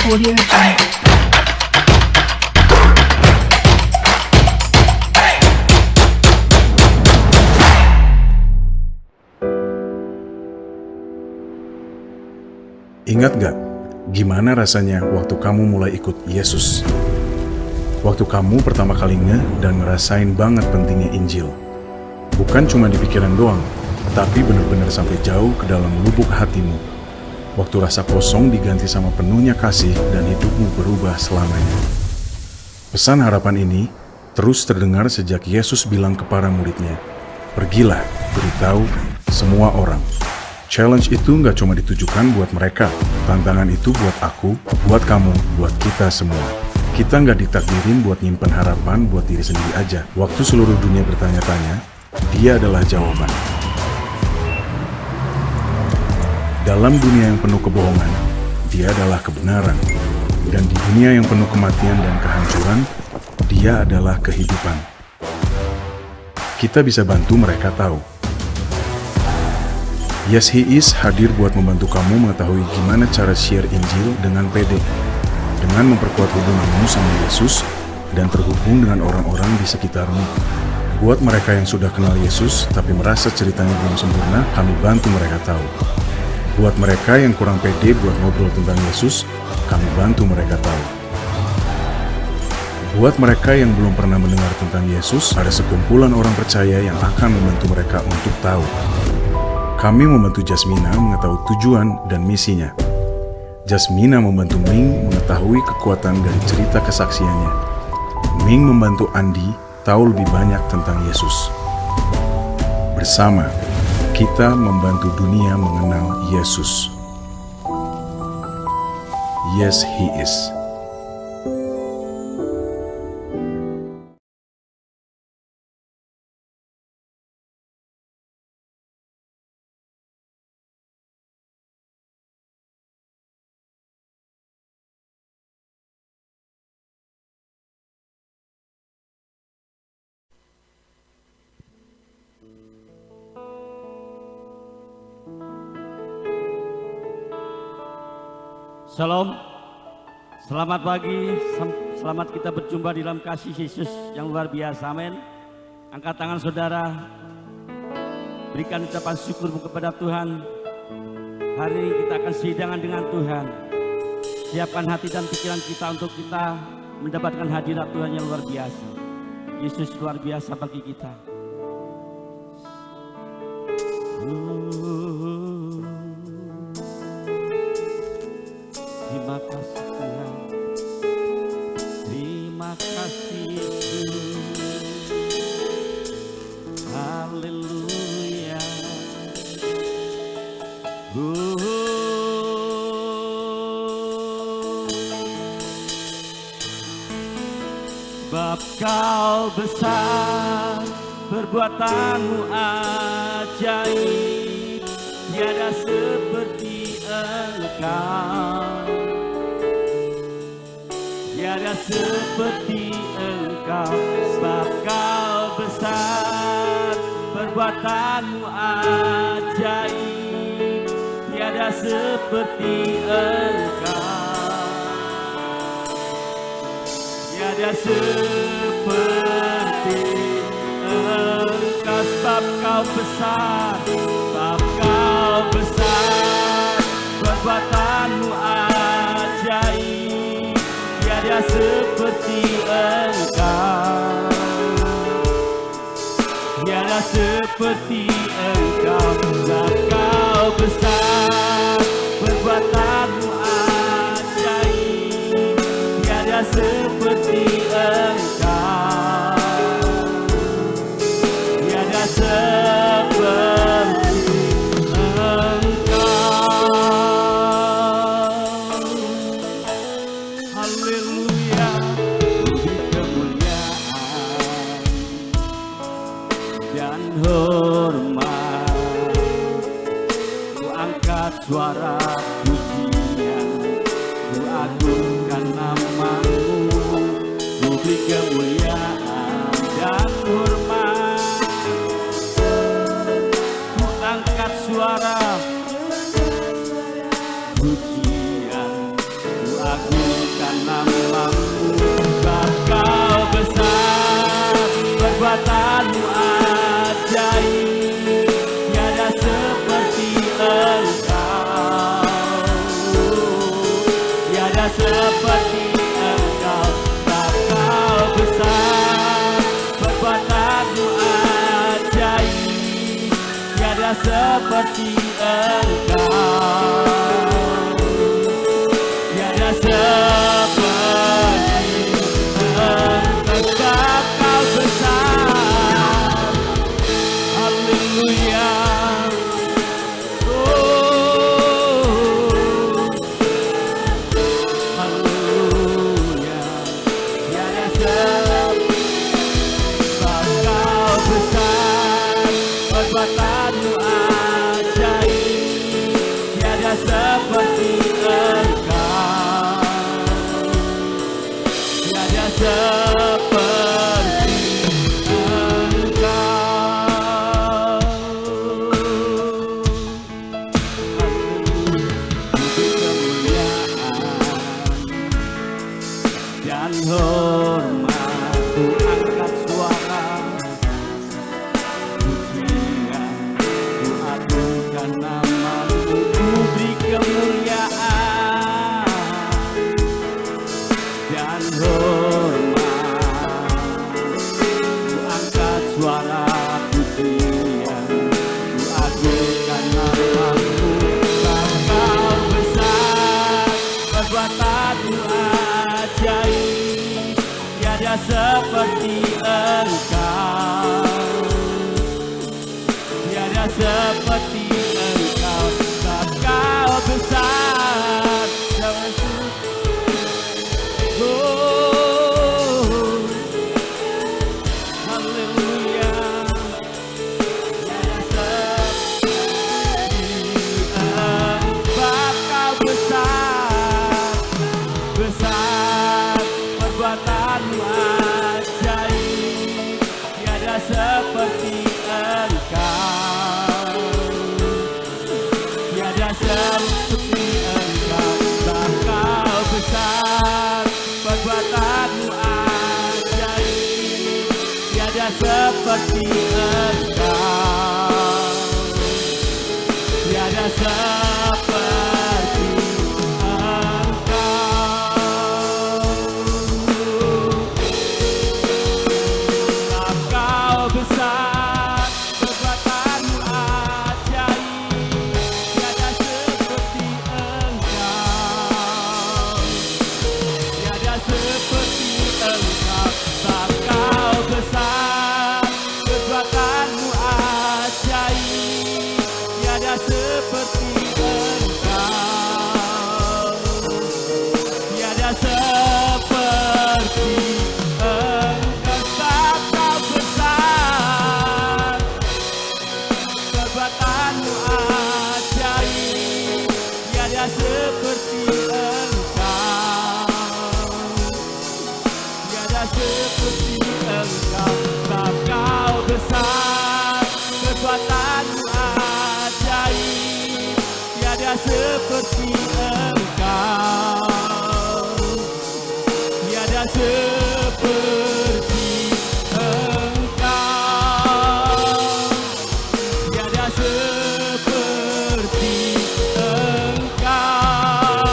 Audio Jungle. Ingat gak, gimana rasanya waktu kamu mulai ikut Yesus? Waktu kamu pertama kali dan ngerasain banget pentingnya Injil. Bukan cuma di pikiran doang, tapi benar-benar sampai jauh ke dalam lubuk hatimu. Waktu rasa kosong diganti sama penuhnya kasih dan hidupmu berubah selamanya. Pesan harapan ini terus terdengar sejak Yesus bilang ke para muridnya, "Pergilah, beritahu semua orang." Challenge itu nggak cuma ditujukan buat mereka. Tantangan itu buat aku, buat kamu, buat kita semua. Kita nggak ditakdirin buat nyimpen harapan buat diri sendiri aja. Waktu seluruh dunia bertanya-tanya, Dia adalah jawaban. Dalam dunia yang penuh kebohongan, Dia adalah kebenaran. Dan di dunia yang penuh kematian dan kehancuran, Dia adalah kehidupan. Kita bisa bantu mereka tahu. Yes He Is hadir buat membantu kamu mengetahui gimana cara share Injil dengan pede, dengan memperkuat hubunganmu sama Yesus dan terhubung dengan orang-orang di sekitarmu. Buat mereka yang sudah kenal Yesus tapi merasa ceritanya belum sempurna, kami bantu mereka tahu. Buat mereka yang kurang pede buat ngobrol tentang Yesus, kami bantu mereka tahu. Buat mereka yang belum pernah mendengar tentang Yesus, ada sekumpulan orang percaya yang akan membantu mereka untuk tahu. Kami membantu Jasmina mengetahui tujuan dan misinya. Jasmina membantu Ming mengetahui kekuatan dari cerita kesaksiannya. Ming membantu Andi tahu lebih banyak tentang Yesus. Bersama, kita membantu dunia mengenal Yesus. Yes, He Is. Shalom, selamat pagi, selamat kita berjumpa di dalam kasih Yesus yang luar biasa, amin. Angkat tangan saudara, berikan ucapan syukurmu kepada Tuhan. Hari ini kita akan sehidangan dengan Tuhan. Siapkan hati dan pikiran kita untuk kita mendapatkan hadirat Tuhan yang luar biasa. Yesus luar biasa bagi kita. Terima kasih Tuhan, terima kasih Yesus, haleluya. Sebab Kau besar, perbuatanmu ajaib, tiada seperti Engkau. Tiada seperti Engkau, sebab Kau besar, perbuatanmu ajaib, tiada seperti Engkau. Tiada seperti Engkau, sebab Kau besar, sebab Kau besar, perbuatanmu ajaib, tiada seperti Engkau. Tiada seperti Engkau, sebab Kau besar, perbuatanmu ajaib, tiada seperti Engkau. Tiada seperti Haleluya, puji kemuliaan dan hormat. Ku angkat suara pujian, ku agungkan namamu, ku beri kemuliaan dan hormat. Ku angkat suara pujian, ku agungkan perbuatanmu ajaib, tiada seperti Engkau, tiada seperti Engkau, Engkau besar, perbuatanmu ajaib, tiada seperti Engkau, tiada seperti Engkau besar. Haleluya. Oh, haleluya. Tiada seperti Engkau besar, perbuatanmu ajaib, tiada seperti Engkau, tiada seperti Engkau. Kemuliaan dan hormat, ku angkat suara pujian, ku agungkan namamu, ku beri kemuliaan dan hormat, ku angkat suara pujian, ku agungkan namamu. Engkau besar, perbuatanmu ajaib, tiada seperti Engkau, tiada seperti Engkau, Engkau besar. Oh, haleluya. Tiada seperti Engkau besar, besar, perbuatanmu ajaib, tiada seperti Engkau, tiada seperti Engkau, Engkau besar, perbuatanmu ajaib, tiada seperti Engkau, tiada seperti Engkau besar, perbuatanmu ajaib, tiada seperti Engkau, tiada seperti Engkau, Engkau besar, perbuatanmu ajaib, tiada seperti Engkau, tiada seperti Engkau, Engkau besar, perbuatanmu ajaib, tiada seperti Engkau, tiada seperti Engkau, Engkau besar, perbuatanmu ajaib, tiada seperti Engkau, tiada seperti Engkau, tiada seperti Engkau,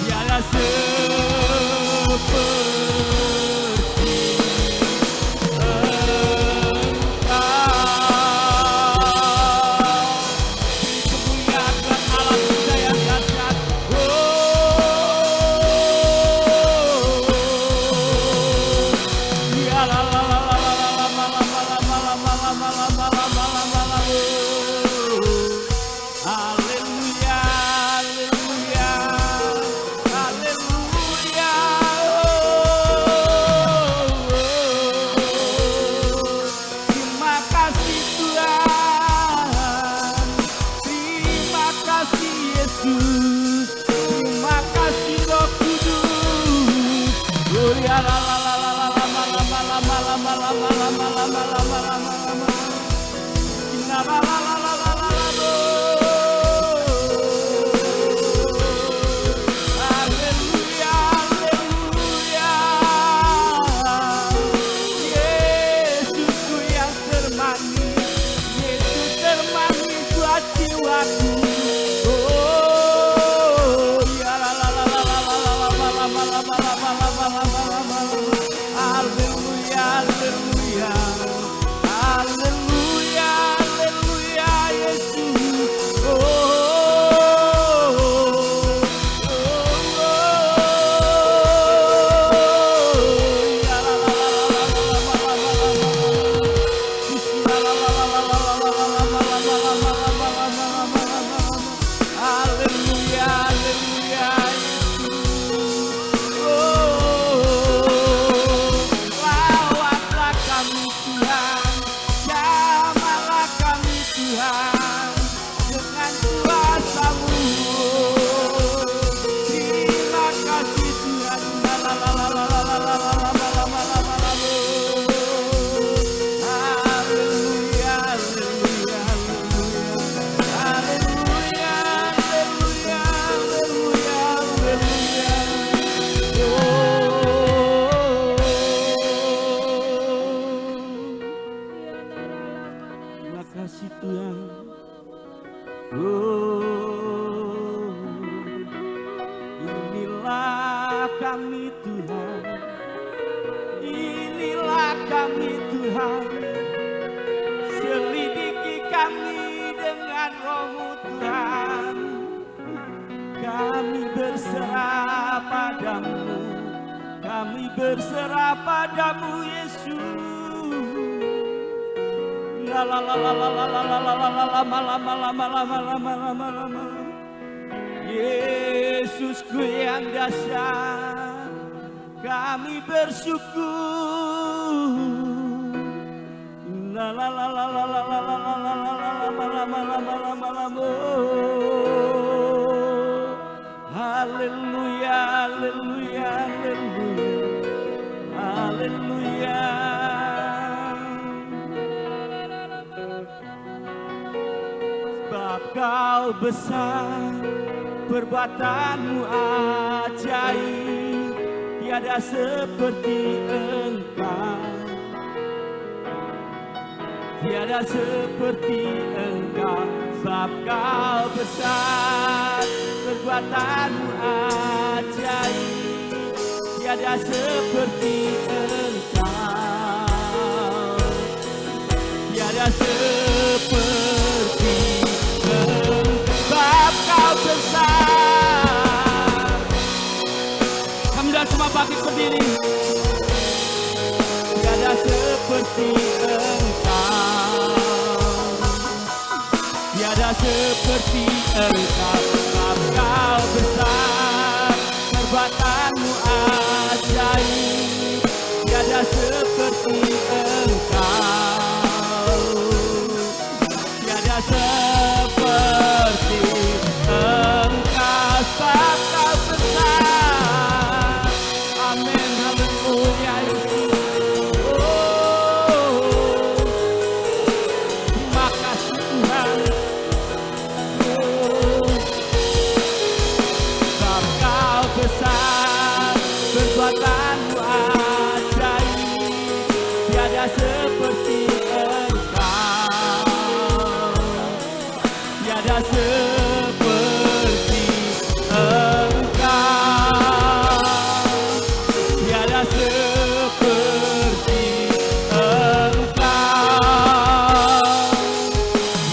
tiada seperti Engkau. Kemuliaan Allah kita yang dahsyat. Ya la la la la la la la la la la la la la la la la la la. Haleluya, haleluya, haleluya. Terima kasih Tuhan, terima kasih Yesus, terima kasih Roh Kudus. Oh ya la la la la la la la la la la la la la la la la la. La la la la la la la la. Haleluya, haleluya. Yeah. kasih Tuhan. Oh, inilah kami Tuhan, inilah kami Tuhan. Selidiki kami dengan Roh-Mu Tuhan. Kami berserah padamu, kami berserah padamu Yesus. La la la la la la la la la la la lama lama. Yesusku yang dahsyat, kami bersyukur. La la la la la la la la la lama. Haleluya, haleluya, haleluya, haleluya. Sebab Kau besar, perbuatanmu ajaib, tiada seperti Engkau, tiada seperti Engkau. Sebab Kau besar, perbuatanmu ajaib, tiada seperti Engkau, tiada seperti Engkau. Sebab Kau besar. Kami dan semua bangkit berdiri. Tiada seperti Engkau, tiada seperti Engkau. Sebab Kau besar, perbuatanmu ajaib, tiada seperti Engkau, tiada seperti Engkau. Sebab Kau besar. Amin, haleluya Yesus. Oh, terima kasih Tuhan. Sebab Kau besar, perbuatanmu ajaib, tiada seperti Engkau, tiada seperti Engkau, tiada seperti Engkau,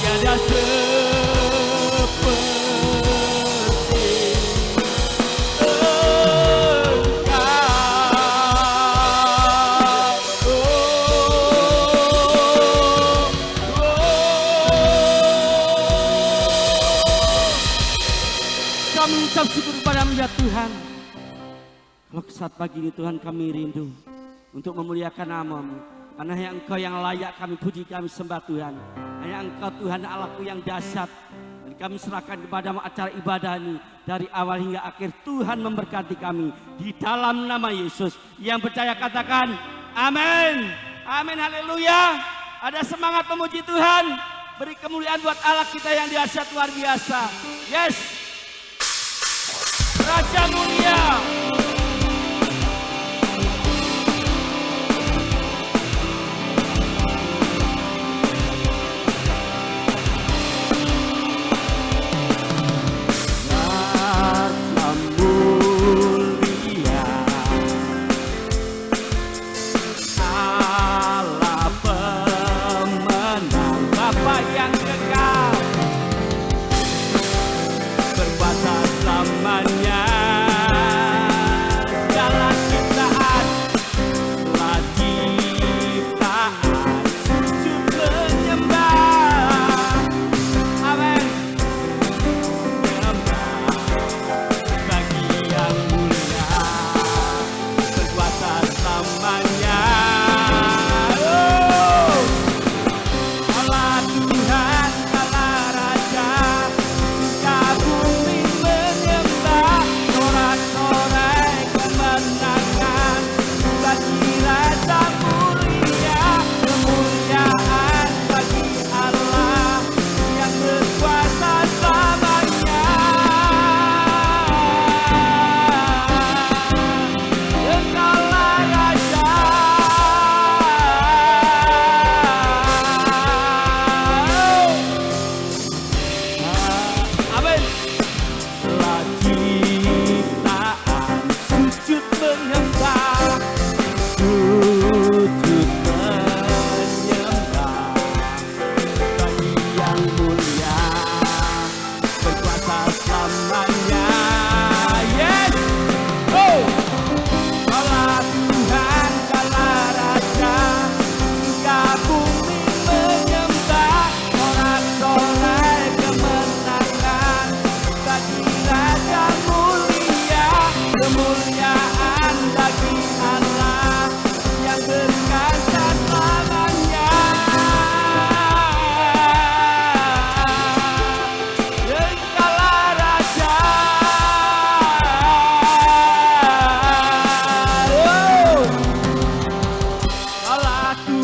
tiada seperti Kami ucap syukur kepadamu ya Tuhan. Kalau saat pagi ini Tuhan kami rindu untuk memuliakan nama-Mu, karena hanya Engkau yang layak kami puji, kami sembah Tuhan. Hanya Engkau Tuhan Allahku yang dahsyat. Dan kami serahkan kepadamu acara ibadah ini dari awal hingga akhir. Tuhan memberkati kami di dalam nama Yesus. Yang percaya katakan amin. Amin, haleluya. Ada semangat memuji Tuhan. Beri kemuliaan buat Allah kita yang dahsyat luar biasa. Yes. Raja mulia. Raja mulia, Allah pemenang, Bapa yang kekal, berbatas lamanya.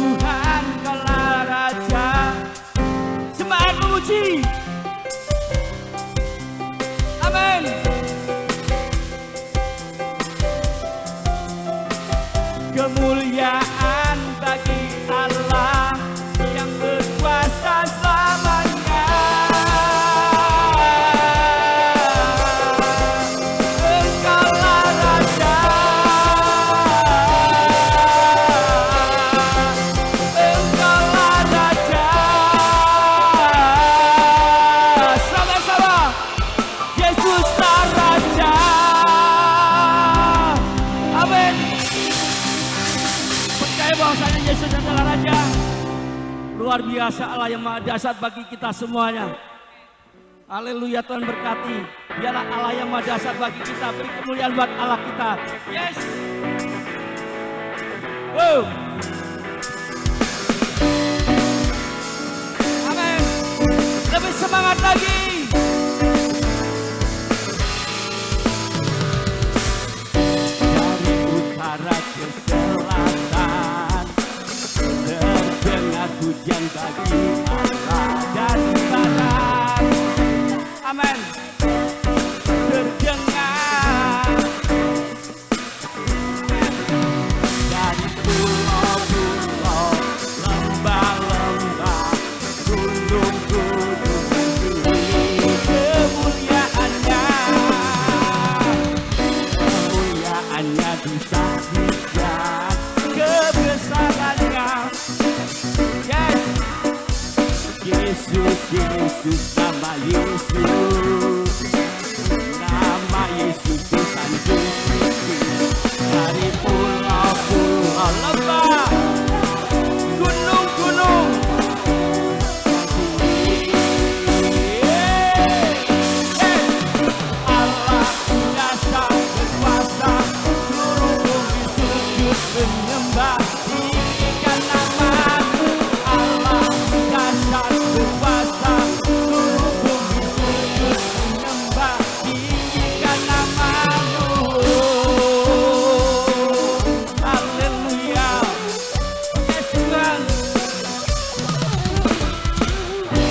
Tuhan kaulah Raja. Semangat memuji. Amin. Kemuliaan bagi Allah yang berkuasa selamanya. Engkaulah Raja, Engkaulah Raja. Sama-sama, Yesuslah Raja. Amin. Percaya bahwasanya Yesus adalah Raja. Luar biasa, Allah yang maha dahsyat bagi kita semuanya. Haleluya, Tuhan berkati. Biarlah Allah yang maha dahsyat bagi kita. Beri kemuliaan buat Allah kita. Yes. Wow. Amin. Lebih semangat lagi. Dari utara ke selatan terdengar pujian bagi Allah. Dari barat, amin, terdengar dari pulau-pulau, lembah-lembah, gunung-gunung, kemuliaannya, kemuliaannya disaksikan, kebesarannya. Yes, Yesus, Yesus, nama Yesus, nama Yesus disanjung tinggi. Dari pulau-pulau, lembah, gunung-gunung, Allah dasar berkuasa, seluruh bumi sujud menyembah, tinggikan nama-Mu. Allah dasar berkuasa, seluruh bumi sujud menyembah, tinggikan nama-Mu. Haleluya. Yes, Tuhan.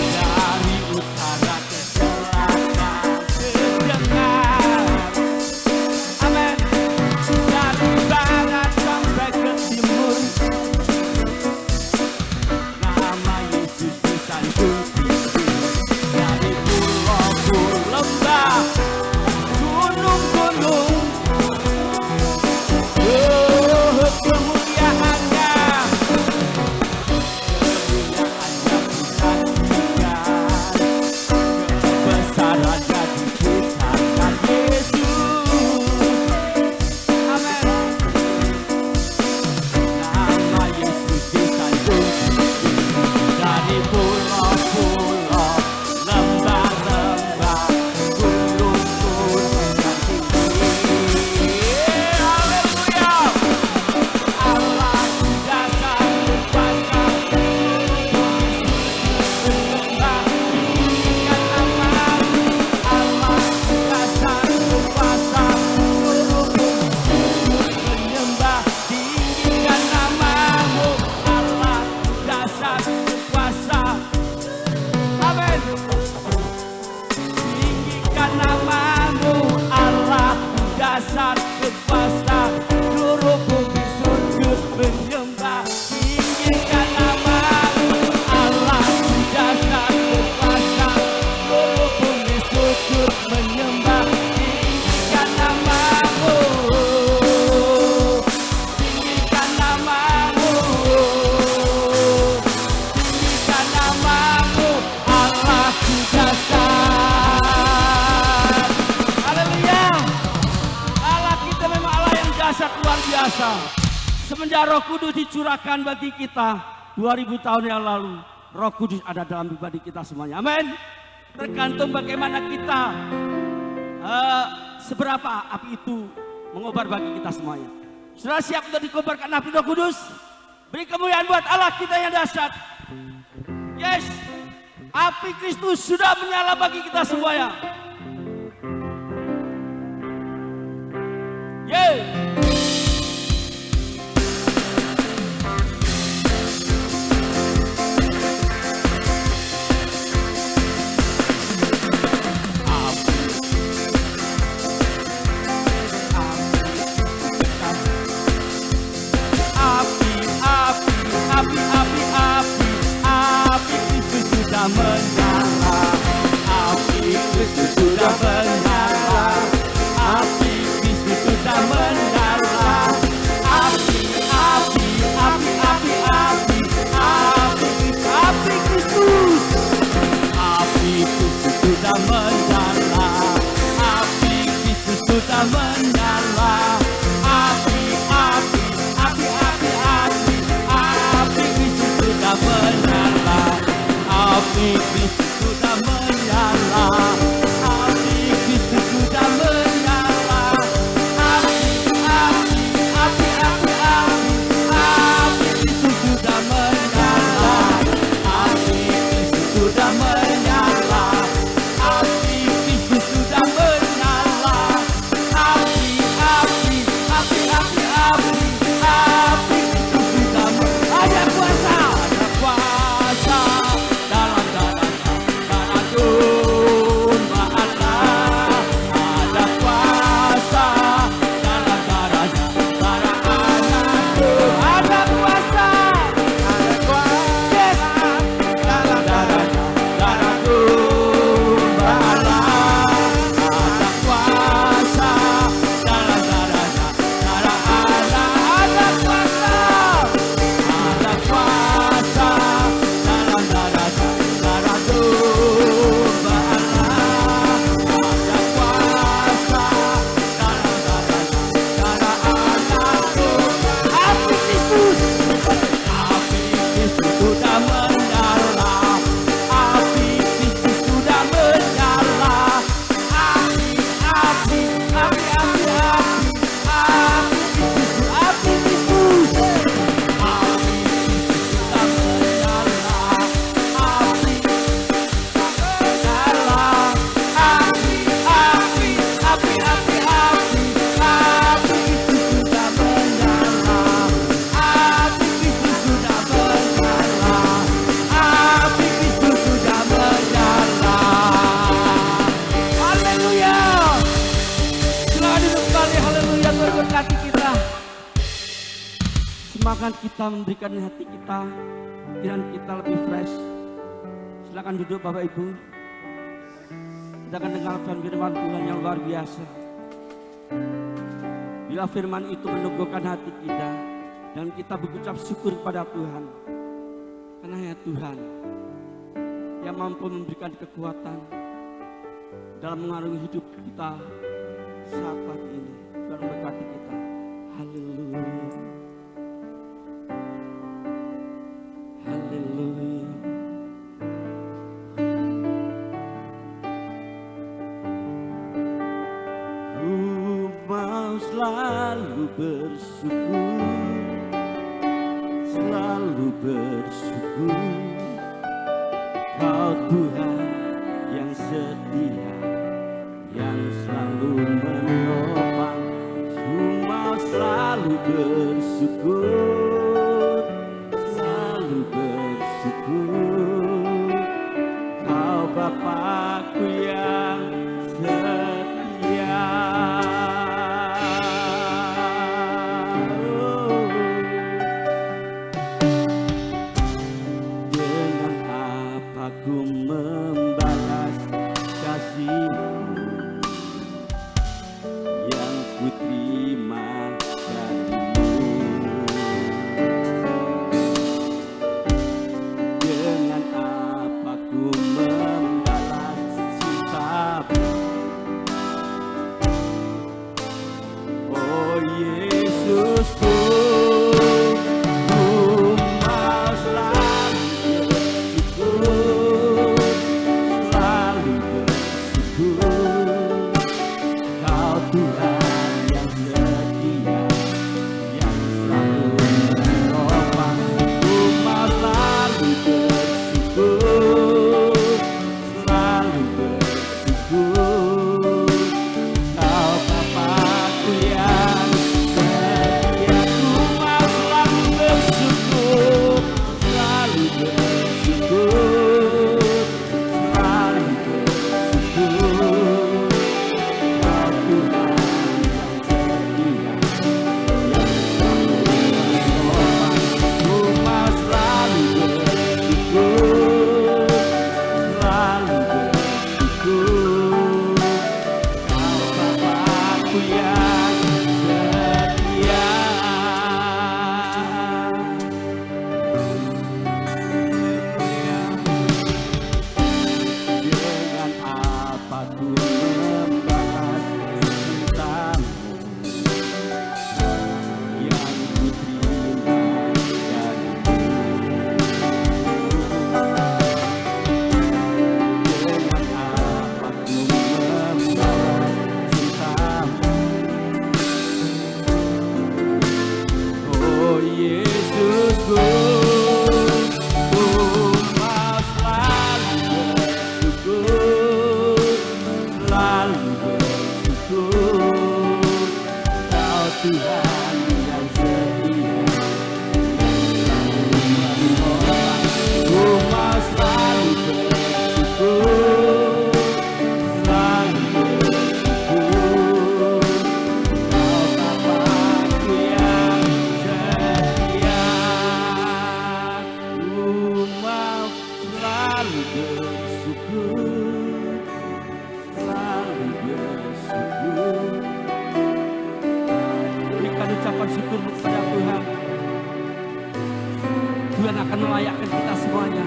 Dari utara ke selatan terdengar, amin, dari barat sampai ke timur, nama Yesus disanjung tinggi. Dari pulau-pulau, lembah, gunung-gunung, oh, kemuliaannya, kemuliaannya disaksikan, kebesarannya diceritakan. Yesus, amin, nama Yesus disanjung tinggi. Dari pulau-pulau, lembah-lembah, gunung-gunung yang tinggi. Haleluya. Allah dasar berkuasa, menyembah, tinggikan nama-Mu. Allah dasar berkuasa, seluruh bumi sujud menyembah, tinggikan nama-Mu. Allah dasar berkuasa, amin, tinggikan nama-Mu. Allah dasar berkuasa, seluruh bumi sujud menyembah, tinggikan nama-Mu. Allah dasar berkuasa, seluruh bumi sujud menyembah, tinggikan nama-Mu. Tinggikan nama-Mu. Tinggikan nama-Mu. Allah dasar. Haleluya. Allah kita memang Allah yang dahsyat, luar biasa. Semenjak Roh Kudus dicurahkan bagi kita 2000 tahun yang lalu, Roh Kudus ada dalam pribadi kita semuanya. Amin. Tergantung bagaimana kita, seberapa api itu mengobar bagi kita semuanya. Sudah siap untuk dikobarkan api Roh Kudus? Beri kemuliaan buat Allah kita yang dahsyat. Yes, api Kristus sudah menyala bagi kita semuanya. Yeay. api Kristus sudah menyala, api Kristus sudah menyala, api Kristus sudah menyala, api Kristus sudah menyala, api Kristus sudah menyala, api Kristus sudah ada kuasa dalam darahnya, darah domba Allah, ada kuasa dalam darahnya, darah anakku, ada kuasa dalam darahnya, darah domba Allah, ada kuasa dalam darahnya, darah anak, ada kuasa dalam darahnya, darah domba Allah, ada kuasa dalam darahnya, darah anakku, api Kristus sudah menyala, api Kristus sudah menyala, api Kristus sudah menyala, api Kristus sudah menyala. Haleluya. Silakan duduk kembali. Haleluya. Tuhan berkati kita. Semangat kita memberikan hati kita, pikiran kita lebih fresh. Silakan duduk Bapak Ibu. Kita akan dengarkan firman Tuhan yang luar biasa. Bila firman itu meneguhkan hati kita dan kita berucap syukur kepada Tuhan. Karena ya Tuhan yang mampu memberikan kekuatan dalam mengarungi hidup kita saat ini. Tuhan berkati kita. Haleluya. Haleluya. Ku mau selalu bersyukur, selalu bersyukur. Kau Tuhan yang setia, yang selalu menopang. Ku mau selalu bersyukur, selalu bersyukur. Kau Bapakku yang setia. Dengan apa ku membalas kasih-Mu yang ku terima darimu. akan melayakkan kita semuanya.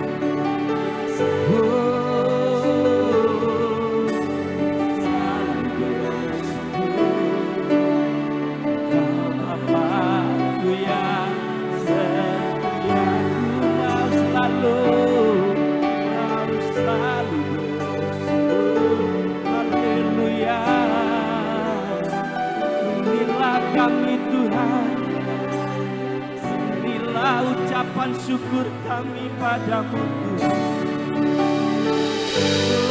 Kami Tuhan, inilah ucapan syukur kami padamu Tuhan.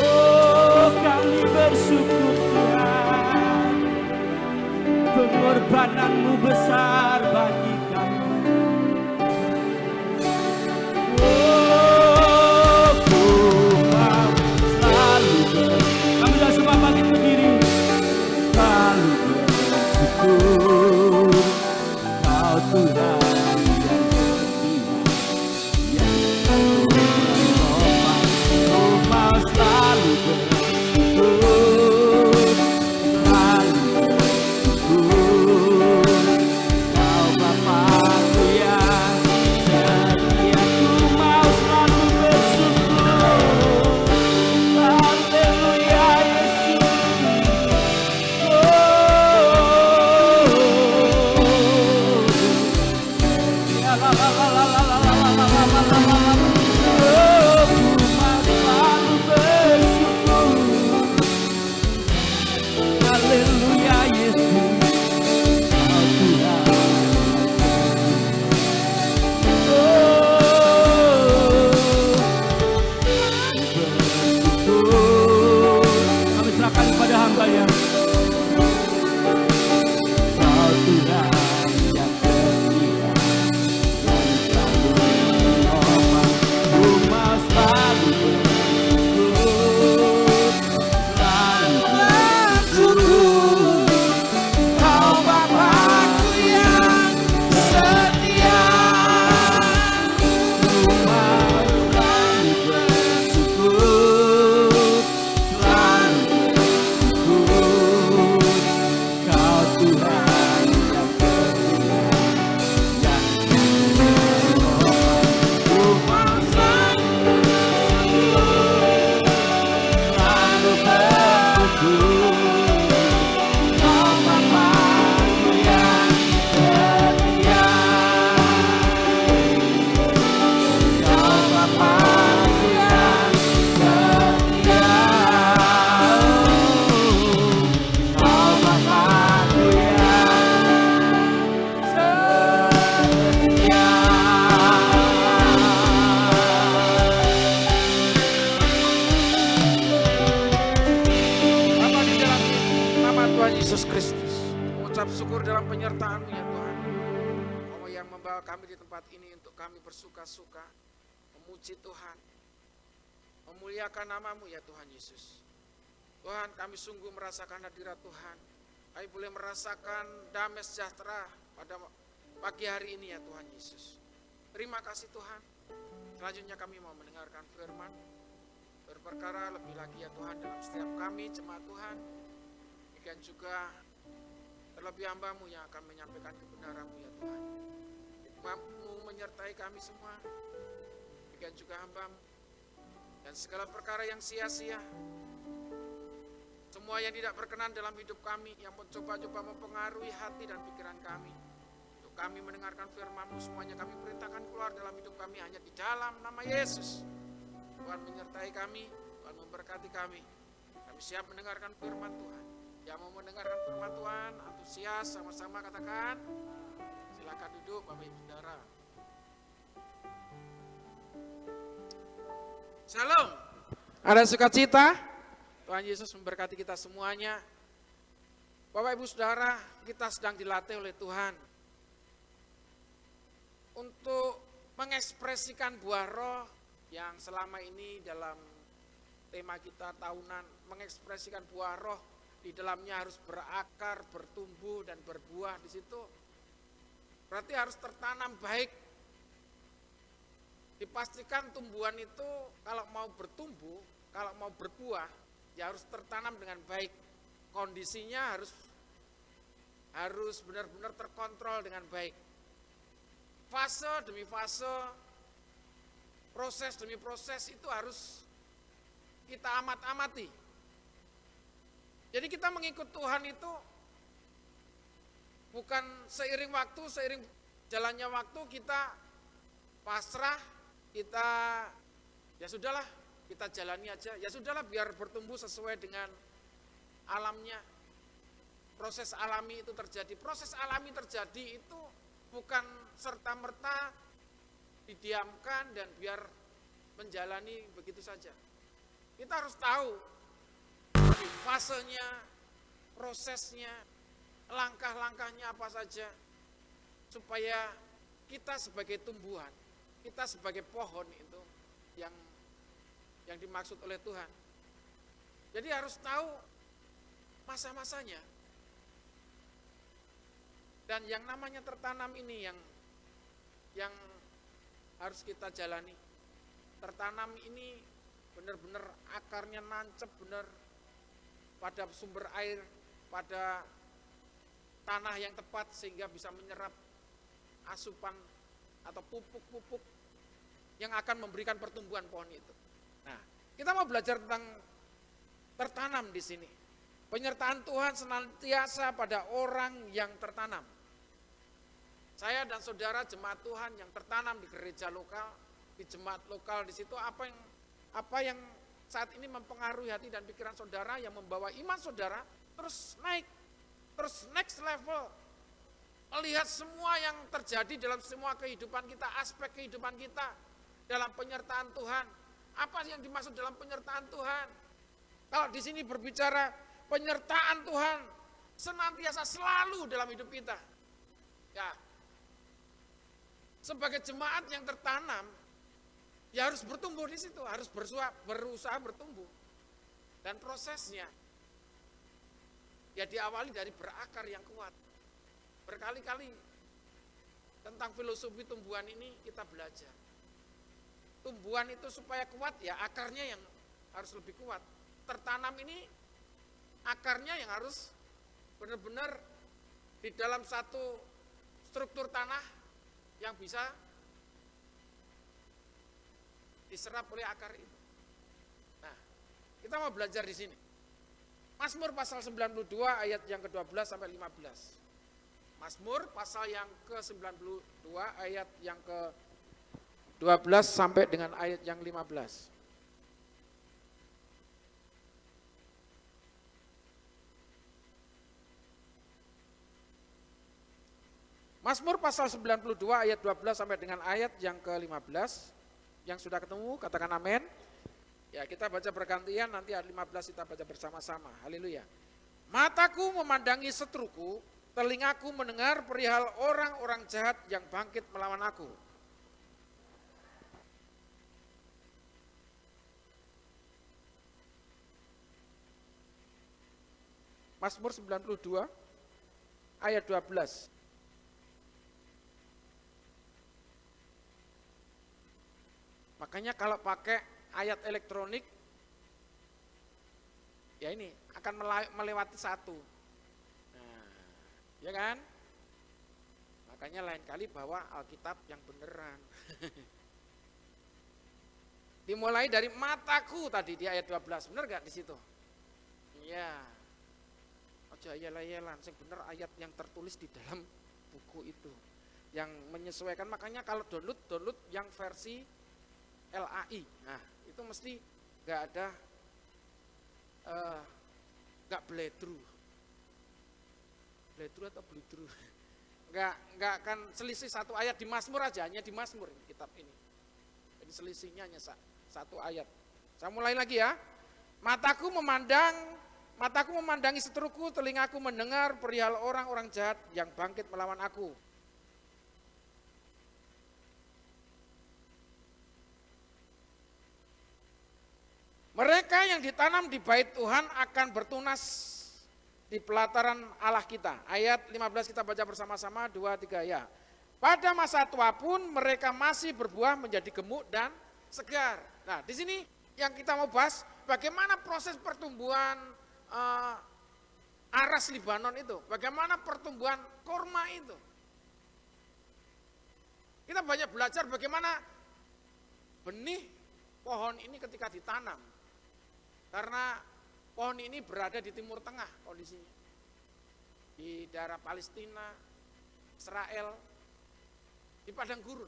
Oh, kami bersyukur Tuhan, pengorbananmu besar bagi kami. Oh, ku mau selalu kami sudah semua bangkit berdiri, selalu bersyukur Kau Tuhan yang setia, yang menolong. Ku mau selalu bersyukur, selalu bersyukur Kau Bapa-Ku yang setia. Ku mau selalu bersyukur. Haleluya Yesus. Kami serahkan kepada hamba-Nya. Kau Tuhan yang setia, yang selalu menolong. Ku mau selalu bersyukur, selalu bersyukur. Kau Bapa-Ku yang setia. Ku mau selalu bersyukur, selalu bersyukur. Kau Tuhan yang setia, yang menolong. Ku mau selalu bersyukur. Kau Bapa-Ku yang setia. Kau Bapa-Ku yang setia. Kau Bapa-Ku yang setia. Bapa, di dalam nama Tuhan Yesus Kristus, mengucap syukur dalam penyertaan-Mu ya Tuhan. Kau yang membawa kami di tempat ini untuk kami bersuka-suka, memuji Tuhan, memuliakan nama-Mu ya Tuhan Yesus. Tuhan, kami sungguh merasakan hadirat Tuhan. Kami boleh merasakan damai sejahtera pada pagi hari ini ya Tuhan Yesus. Terima kasih Tuhan. Selanjutnya kami mau mendengarkan firman, berperkara lebih lagi ya Tuhan dalam setiap kami jemaat Tuhan. Demikian juga terlebih hamba-Mu yang akan menyampaikan kebenaran-Mu ya Tuhan. Hikmat-Mu menyertai kami semua. Demikian juga hamba-Mu. Dan segala perkara yang sia-sia, semua yang tidak berkenan dalam hidup kami, yang mencoba-coba mempengaruhi hati dan pikiran kami, untuk kami mendengarkan firman-Mu, semuanya kami perintahkan keluar dalam hidup kami hanya di dalam nama Yesus. Tuhan menyertai kami, Tuhan memberkati kami. Kami siap mendengarkan firman Tuhan. Yang mau mendengarkan firman Tuhan, antusias, sama-sama katakan. Silakan duduk Bapak Ibu Saudara. Shalom. Ada sukacita? Tuhan Yesus memberkati kita semuanya. Bapak Ibu Saudara, kita sedang dilatih oleh Tuhan untuk mengekspresikan buah roh yang selama ini dalam tema kita tahunan, mengekspresikan buah roh, di dalamnya harus berakar, bertumbuh dan berbuah. Di situ berarti harus tertanam baik. Dipastikan tumbuhan itu kalau mau bertumbuh, kalau mau berbuah, ya harus tertanam dengan baik. Kondisinya harus benar-benar terkontrol dengan baik. Fase demi fase proses demi proses itu harus kita amati. Jadi kita mengikut Tuhan itu bukan seiring waktu, seiring jalannya waktu kita pasrah, kita ya sudahlah, kita jalani aja. Ya sudahlah, biar bertumbuh sesuai dengan alamnya. Proses alami itu terjadi. Proses alami terjadi itu bukan serta-merta didiamkan dan biar menjalani begitu saja. Kita harus tahu fasenya, prosesnya, langkah-langkahnya apa saja, supaya kita sebagai tumbuhan, kita sebagai pohon itu yang dimaksud oleh Tuhan. Jadi harus tahu masa-masanya. Dan yang namanya tertanam ini yang harus kita jalani. Tertanam ini benar-benar akarnya nancep benar pada sumber air, pada tanah yang tepat sehingga bisa menyerap asupan atau pupuk-pupuk yang akan memberikan pertumbuhan pohon itu. Nah, kita mau belajar tentang tertanam di sini. Penyertaan Tuhan senantiasa pada orang yang tertanam. Saya dan saudara jemaat Tuhan yang tertanam di gereja lokal, di jemaat lokal di situ, apa yang saat ini mempengaruhi hati dan pikiran saudara yang membawa iman saudara terus naik, terus next level. Melihat semua yang terjadi dalam semua kehidupan kita, aspek kehidupan kita dalam penyertaan Tuhan. Apa yang dimaksud dalam penyertaan Tuhan? Kalau di sini berbicara penyertaan Tuhan senantiasa selalu dalam hidup kita. Ya. Sebagai jemaat yang tertanam, ya harus bertumbuh di situ, harus berusaha bertumbuh. Dan prosesnya ya diawali dari berakar yang kuat. Berkali-kali tentang filosofi tumbuhan ini kita belajar. Tumbuhan itu supaya kuat ya akarnya yang harus lebih kuat. Tertanam ini akarnya yang harus benar-benar di dalam satu struktur tanah yang bisa diserap oleh akar itu. Nah, kita mau belajar di sini. Mazmur pasal 92 ayat yang ke-12 sampai 15. Mazmur pasal yang ke-92 ayat yang ke-12 sampai dengan ayat yang 15. Mazmur pasal 92 ayat 12 sampai dengan ayat yang ke-15. Yang sudah ketemu katakan amin. Ya, kita baca bergantian, nanti ayat 15 kita baca bersama-sama. Haleluya. Mataku memandangi seteruku, telingaku mendengar perihal orang-orang jahat yang bangkit melawan aku. Mazmur 92 ayat 12. Makanya kalau pakai ayat elektronik, ya ini akan melewati satu. Nah, ya kan? Makanya lain kali bawa Alkitab yang beneran. Dimulai dari mataku tadi di ayat 12, bener gak di situ? Iya. Aja ayel-ayelan, sing bener ayat yang tertulis di dalam buku itu. Yang menyesuaikan, makanya kalau download yang versi LAI, nah itu mesti nggak ada, nggak bleedru atau bleedru, nggak akan selisih satu ayat di Mazmur aja, hanya di Mazmur kitab ini. Jadi selisihnya hanya satu ayat. Saya mulai lagi ya. Mataku memandangi seteruku, telingaku mendengar perihal orang-orang jahat yang bangkit melawan aku. Mereka yang ditanam di bait Tuhan akan bertunas di pelataran Allah kita. Ayat 15 kita baca bersama-sama, 2, 3 ya. Pada masa tua pun mereka masih berbuah menjadi gemuk dan segar. Nah, di sini yang kita mau bahas bagaimana proses pertumbuhan aras Libanon itu, bagaimana pertumbuhan korma itu. Kita banyak belajar bagaimana benih pohon ini ketika ditanam, karena pohon ini berada di Timur Tengah kondisinya, di daerah Palestina, Israel, di padang gurun,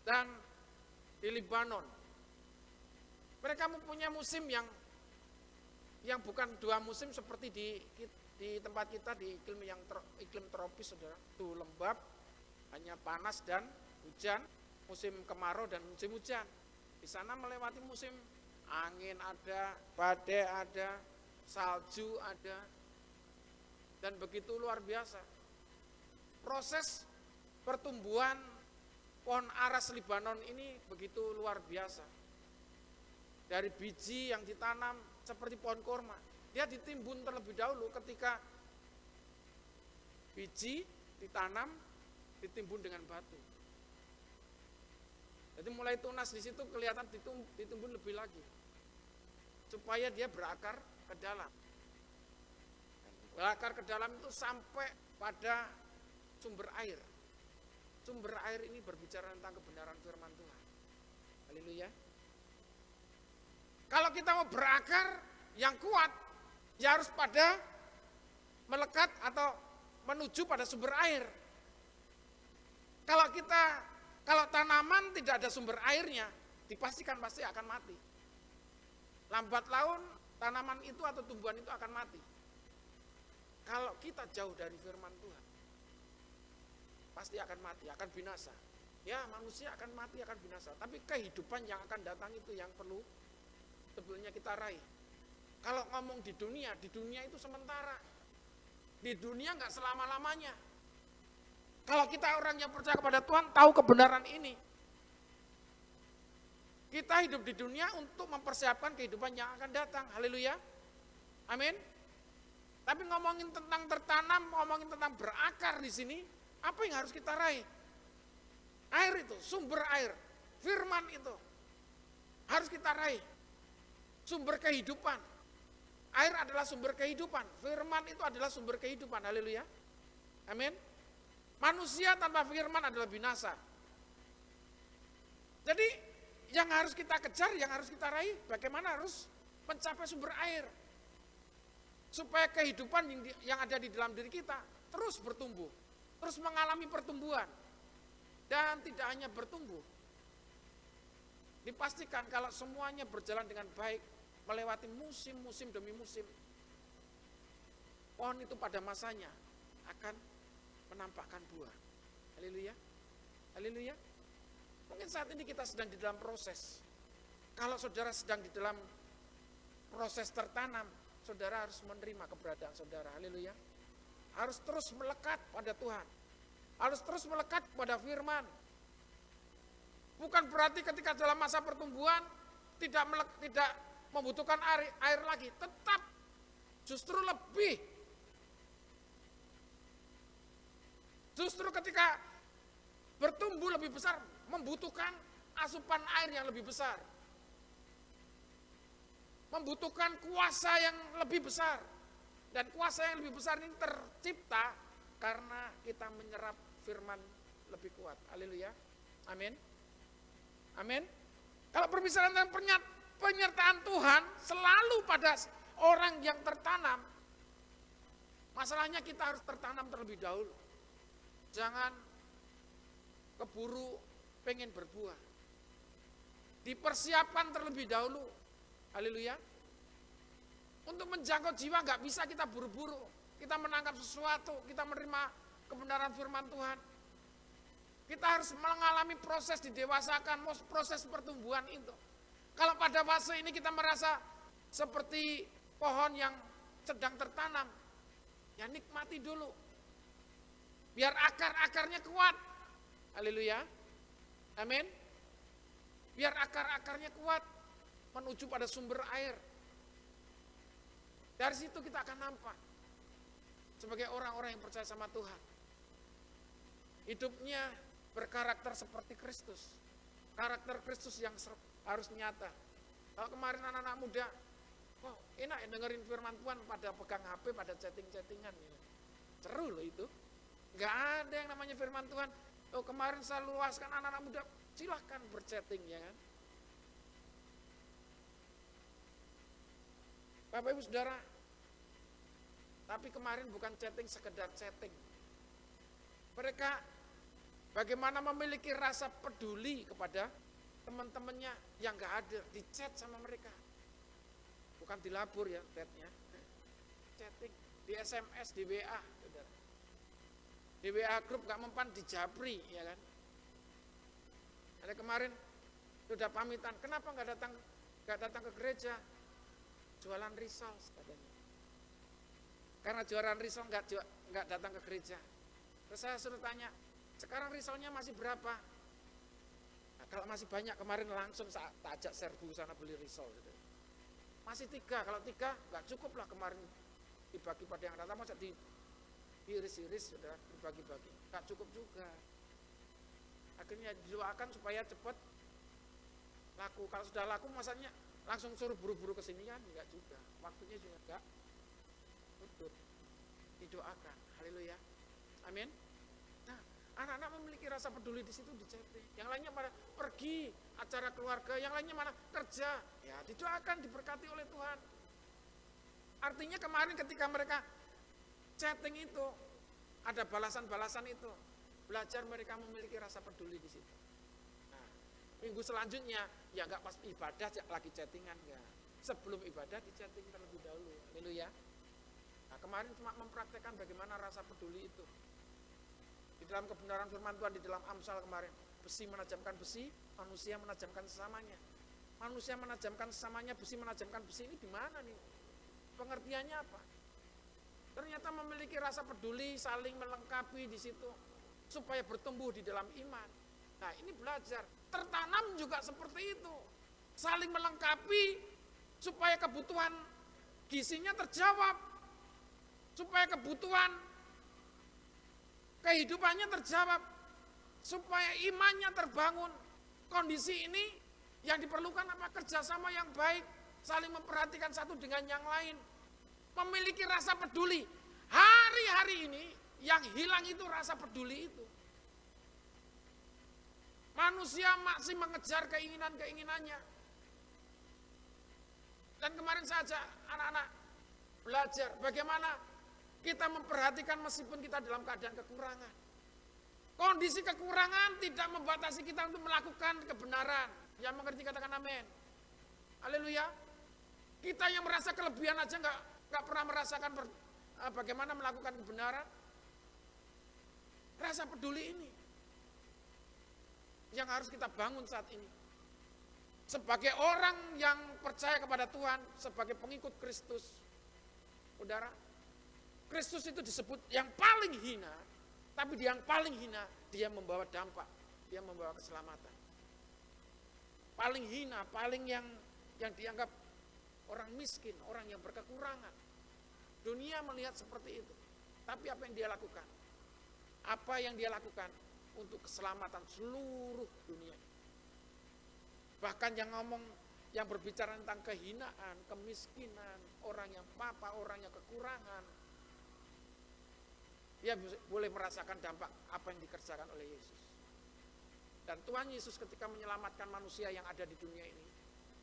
dan di Lebanon. Mereka mempunyai musim yang bukan dua musim seperti di tempat kita di iklim tropis, saudara. Itu lembab, hanya panas dan hujan, musim kemarau dan musim hujan. Di sana melewati musim angin ada, badai ada, salju ada, dan begitu luar biasa. Proses pertumbuhan pohon aras Libanon ini begitu luar biasa. Dari biji yang ditanam seperti pohon korma, dia ditimbun terlebih dahulu. Ketika biji ditanam, ditimbun dengan batu. Jadi mulai tunas di situ kelihatan ditimbun lebih lagi, supaya dia berakar ke dalam. Berakar ke dalam itu sampai pada sumber air. Sumber air ini berbicara tentang kebenaran firman Tuhan. Haleluya. Kalau kita mau berakar yang kuat, ya harus pada melekat atau menuju pada sumber air. Kalau tanaman tidak ada sumber airnya, dipastikan pasti akan mati. Lambat laun tanaman itu atau tumbuhan itu akan mati. Kalau kita jauh dari firman Tuhan, pasti akan mati, akan binasa. Ya, manusia akan mati, akan binasa. Tapi kehidupan yang akan datang itu yang perlu sebetulnya kita raih. Kalau ngomong di dunia itu sementara. Di dunia nggak selama-lamanya. Kalau kita orang yang percaya kepada Tuhan, tahu kebenaran ini. Kita hidup di dunia untuk mempersiapkan kehidupan yang akan datang. Haleluya. Amin. Tapi ngomongin tentang tertanam, ngomongin tentang berakar di sini, apa yang harus kita raih? Air itu, sumber air, firman itu harus kita raih. Sumber kehidupan. Air adalah sumber kehidupan. Firman itu adalah sumber kehidupan. Haleluya. Amin. Manusia tanpa firman adalah binasa. Jadi yang harus kita kejar, yang harus kita raih, bagaimana harus mencapai sumber air. Supaya kehidupan yang ada di dalam diri kita terus bertumbuh. Terus mengalami pertumbuhan. Dan tidak hanya bertumbuh. Dipastikan kalau semuanya berjalan dengan baik, melewati musim demi musim, pohon itu pada masanya akan menampakkan buah. Haleluya. Haleluya. Mungkin saat ini kita sedang di dalam proses. Kalau saudara sedang di dalam proses tertanam, saudara harus menerima keberadaan saudara. Haleluya. Harus terus melekat pada Tuhan. Harus terus melekat pada firman. Bukan berarti ketika dalam masa pertumbuhan tidak membutuhkan air lagi, tetap justru lebih. Justru ketika bertumbuh lebih besar membutuhkan asupan air yang lebih besar. Membutuhkan kuasa yang lebih besar. Dan kuasa yang lebih besar ini tercipta karena kita menyerap firman lebih kuat. Haleluya. Amin. Amin. Kalau berbicara tentang penyertaan Tuhan selalu pada orang yang tertanam. Masalahnya kita harus tertanam terlebih dahulu. Jangan keburu pengen berbuah. Dipersiapkan terlebih dahulu. Haleluya. Untuk menjangkau jiwa nggak bisa kita buru-buru. Kita menangkap sesuatu, kita menerima kebenaran firman Tuhan. Kita harus mengalami proses didewasakan, proses pertumbuhan itu. Kalau pada fase ini kita merasa seperti pohon yang sedang tertanam, ya nikmati dulu. Biar akar-akarnya kuat. Haleluya. Amin. Biar akar-akarnya kuat menuju pada sumber air. Dari situ kita akan nampak sebagai orang-orang yang percaya sama Tuhan. Hidupnya berkarakter seperti Kristus. Karakter Kristus yang harus nyata. Kalau kemarin anak-anak muda, kok enak ya dengerin firman Tuhan pada pegang HP, pada chatting-chattingan. Seru loh itu. Gak ada yang namanya firman Tuhan. Oh kemarin saya luaskan anak-anak muda, silahkan berchatting ya kan. Bapak Ibu Saudara, tapi kemarin bukan chatting sekedar chatting. Mereka bagaimana memiliki rasa peduli kepada teman-temannya yang gak ada, di chat sama mereka. Bukan dilabur ya chatnya, chatting, di SMS, di WA. Saudara. Di WA grup gak mempan, di Japri ya kan. Ada kemarin sudah pamitan, kenapa gak datang ke gereja? Jualan risol katanya. Karena jualan risol nggak datang ke gereja. Terus saya suruh tanya, sekarang risolnya masih berapa? Nah, kalau masih banyak kemarin langsung tak ajak serbu sana beli risol. Gitu. Masih 3, kalau 3 nggak cukup lah kemarin dibagi pada yang datang, masa diiris-iris sudah dibagi-bagi, nggak cukup juga. Akhirnya didoakan supaya cepat laku. Kalau sudah laku masanya langsung suruh buru-buru ke sini kan enggak juga. Waktunya juga enggak betul. Didoakan. Haleluya. Amin. Nah, anak-anak memiliki rasa peduli di situ di chatting. Yang lainnya pada pergi acara keluarga, yang lainnya mana kerja. Ya, didoakan, diberkati oleh Tuhan. Artinya kemarin ketika mereka chatting itu ada balasan-balasan itu. Belajar mereka memiliki rasa peduli di situ. Minggu selanjutnya, ya enggak pas ibadah lagi chattingan, enggak. Sebelum ibadah di chatting terlebih dahulu. Haleluya. Nah, kemarin cuma mempraktekkan bagaimana rasa peduli itu. Di dalam kebenaran firman Tuhan, di dalam Amsal kemarin, besi menajamkan besi, manusia menajamkan sesamanya. Manusia menajamkan sesamanya, besi menajamkan besi, ini gimana nih? Pengertiannya apa? Ternyata memiliki rasa peduli, saling melengkapi di situ, supaya bertumbuh di dalam iman. Nah ini belajar, tertanam juga seperti itu. Saling melengkapi supaya kebutuhan gizinya terjawab. Supaya kebutuhan kehidupannya terjawab. Supaya imannya terbangun. Kondisi ini yang diperlukan apa? Kerjasama yang baik. Saling memperhatikan satu dengan yang lain. Memiliki rasa peduli. Hari-hari ini yang hilang itu rasa peduli itu. Manusia masih mengejar keinginan-keinginannya. Dan kemarin saja anak-anak belajar bagaimana kita memperhatikan meskipun kita dalam keadaan kekurangan. Kondisi kekurangan tidak membatasi kita untuk melakukan kebenaran. Yang mengerti katakan amin. Haleluya. Kita yang merasa kelebihan aja nggak pernah merasakan bagaimana melakukan kebenaran. Rasa peduli ini yang harus kita bangun saat ini. Sebagai orang yang percaya kepada Tuhan, sebagai pengikut Kristus, saudara, Kristus itu disebut yang paling hina, tapi yang paling hina, dia membawa dampak, dia membawa keselamatan. Paling hina, paling yang dianggap orang miskin, orang yang berkekurangan. Dunia melihat seperti itu. Tapi apa yang dia lakukan? Apa yang dia lakukan? Untuk keselamatan seluruh dunia. Bahkan yang berbicara tentang kehinaan, kemiskinan, orang yang papa, orang yang kekurangan, dia boleh merasakan dampak apa yang dikerjakan oleh Yesus. Dan Tuhan Yesus ketika menyelamatkan manusia yang ada di dunia ini,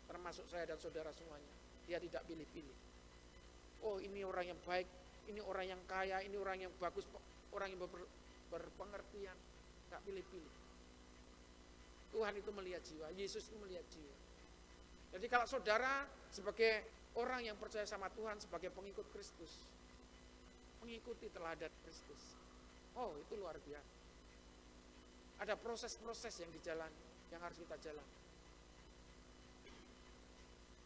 termasuk saya dan saudara semuanya, dia tidak pilih-pilih. Oh ini orang yang baik, ini orang yang kaya, ini orang yang bagus, orang yang berpengertian. Gak pilih-pilih. Tuhan itu melihat jiwa, Yesus itu melihat jiwa. Jadi kalau saudara sebagai orang yang percaya sama Tuhan, sebagai pengikut Kristus, mengikuti teladan Kristus. Oh itu luar biasa. Ada proses-proses yang dijalani, yang harus kita jalani.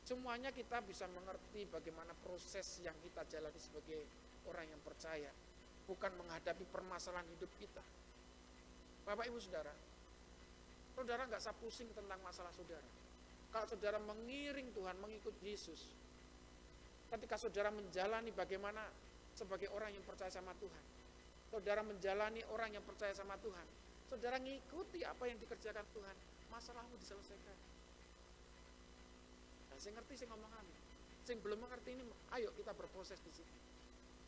Semuanya kita bisa mengerti bagaimana proses yang kita jalani sebagai orang yang percaya. Bukan menghadapi permasalahan hidup kita. Bapak Ibu Saudara, saudara nggak usah pusing tentang masalah saudara. Kalau saudara mengiring Tuhan, mengikut Yesus, ketika saudara menjalani bagaimana sebagai orang yang percaya sama Tuhan, saudara menjalani orang yang percaya sama Tuhan, saudara ngikuti apa yang dikerjakan Tuhan, masalahmu diselesaikan. Nah, saya ngerti, saya ngomong amin. Saya belum mengerti ini, ayo kita berproses di sini.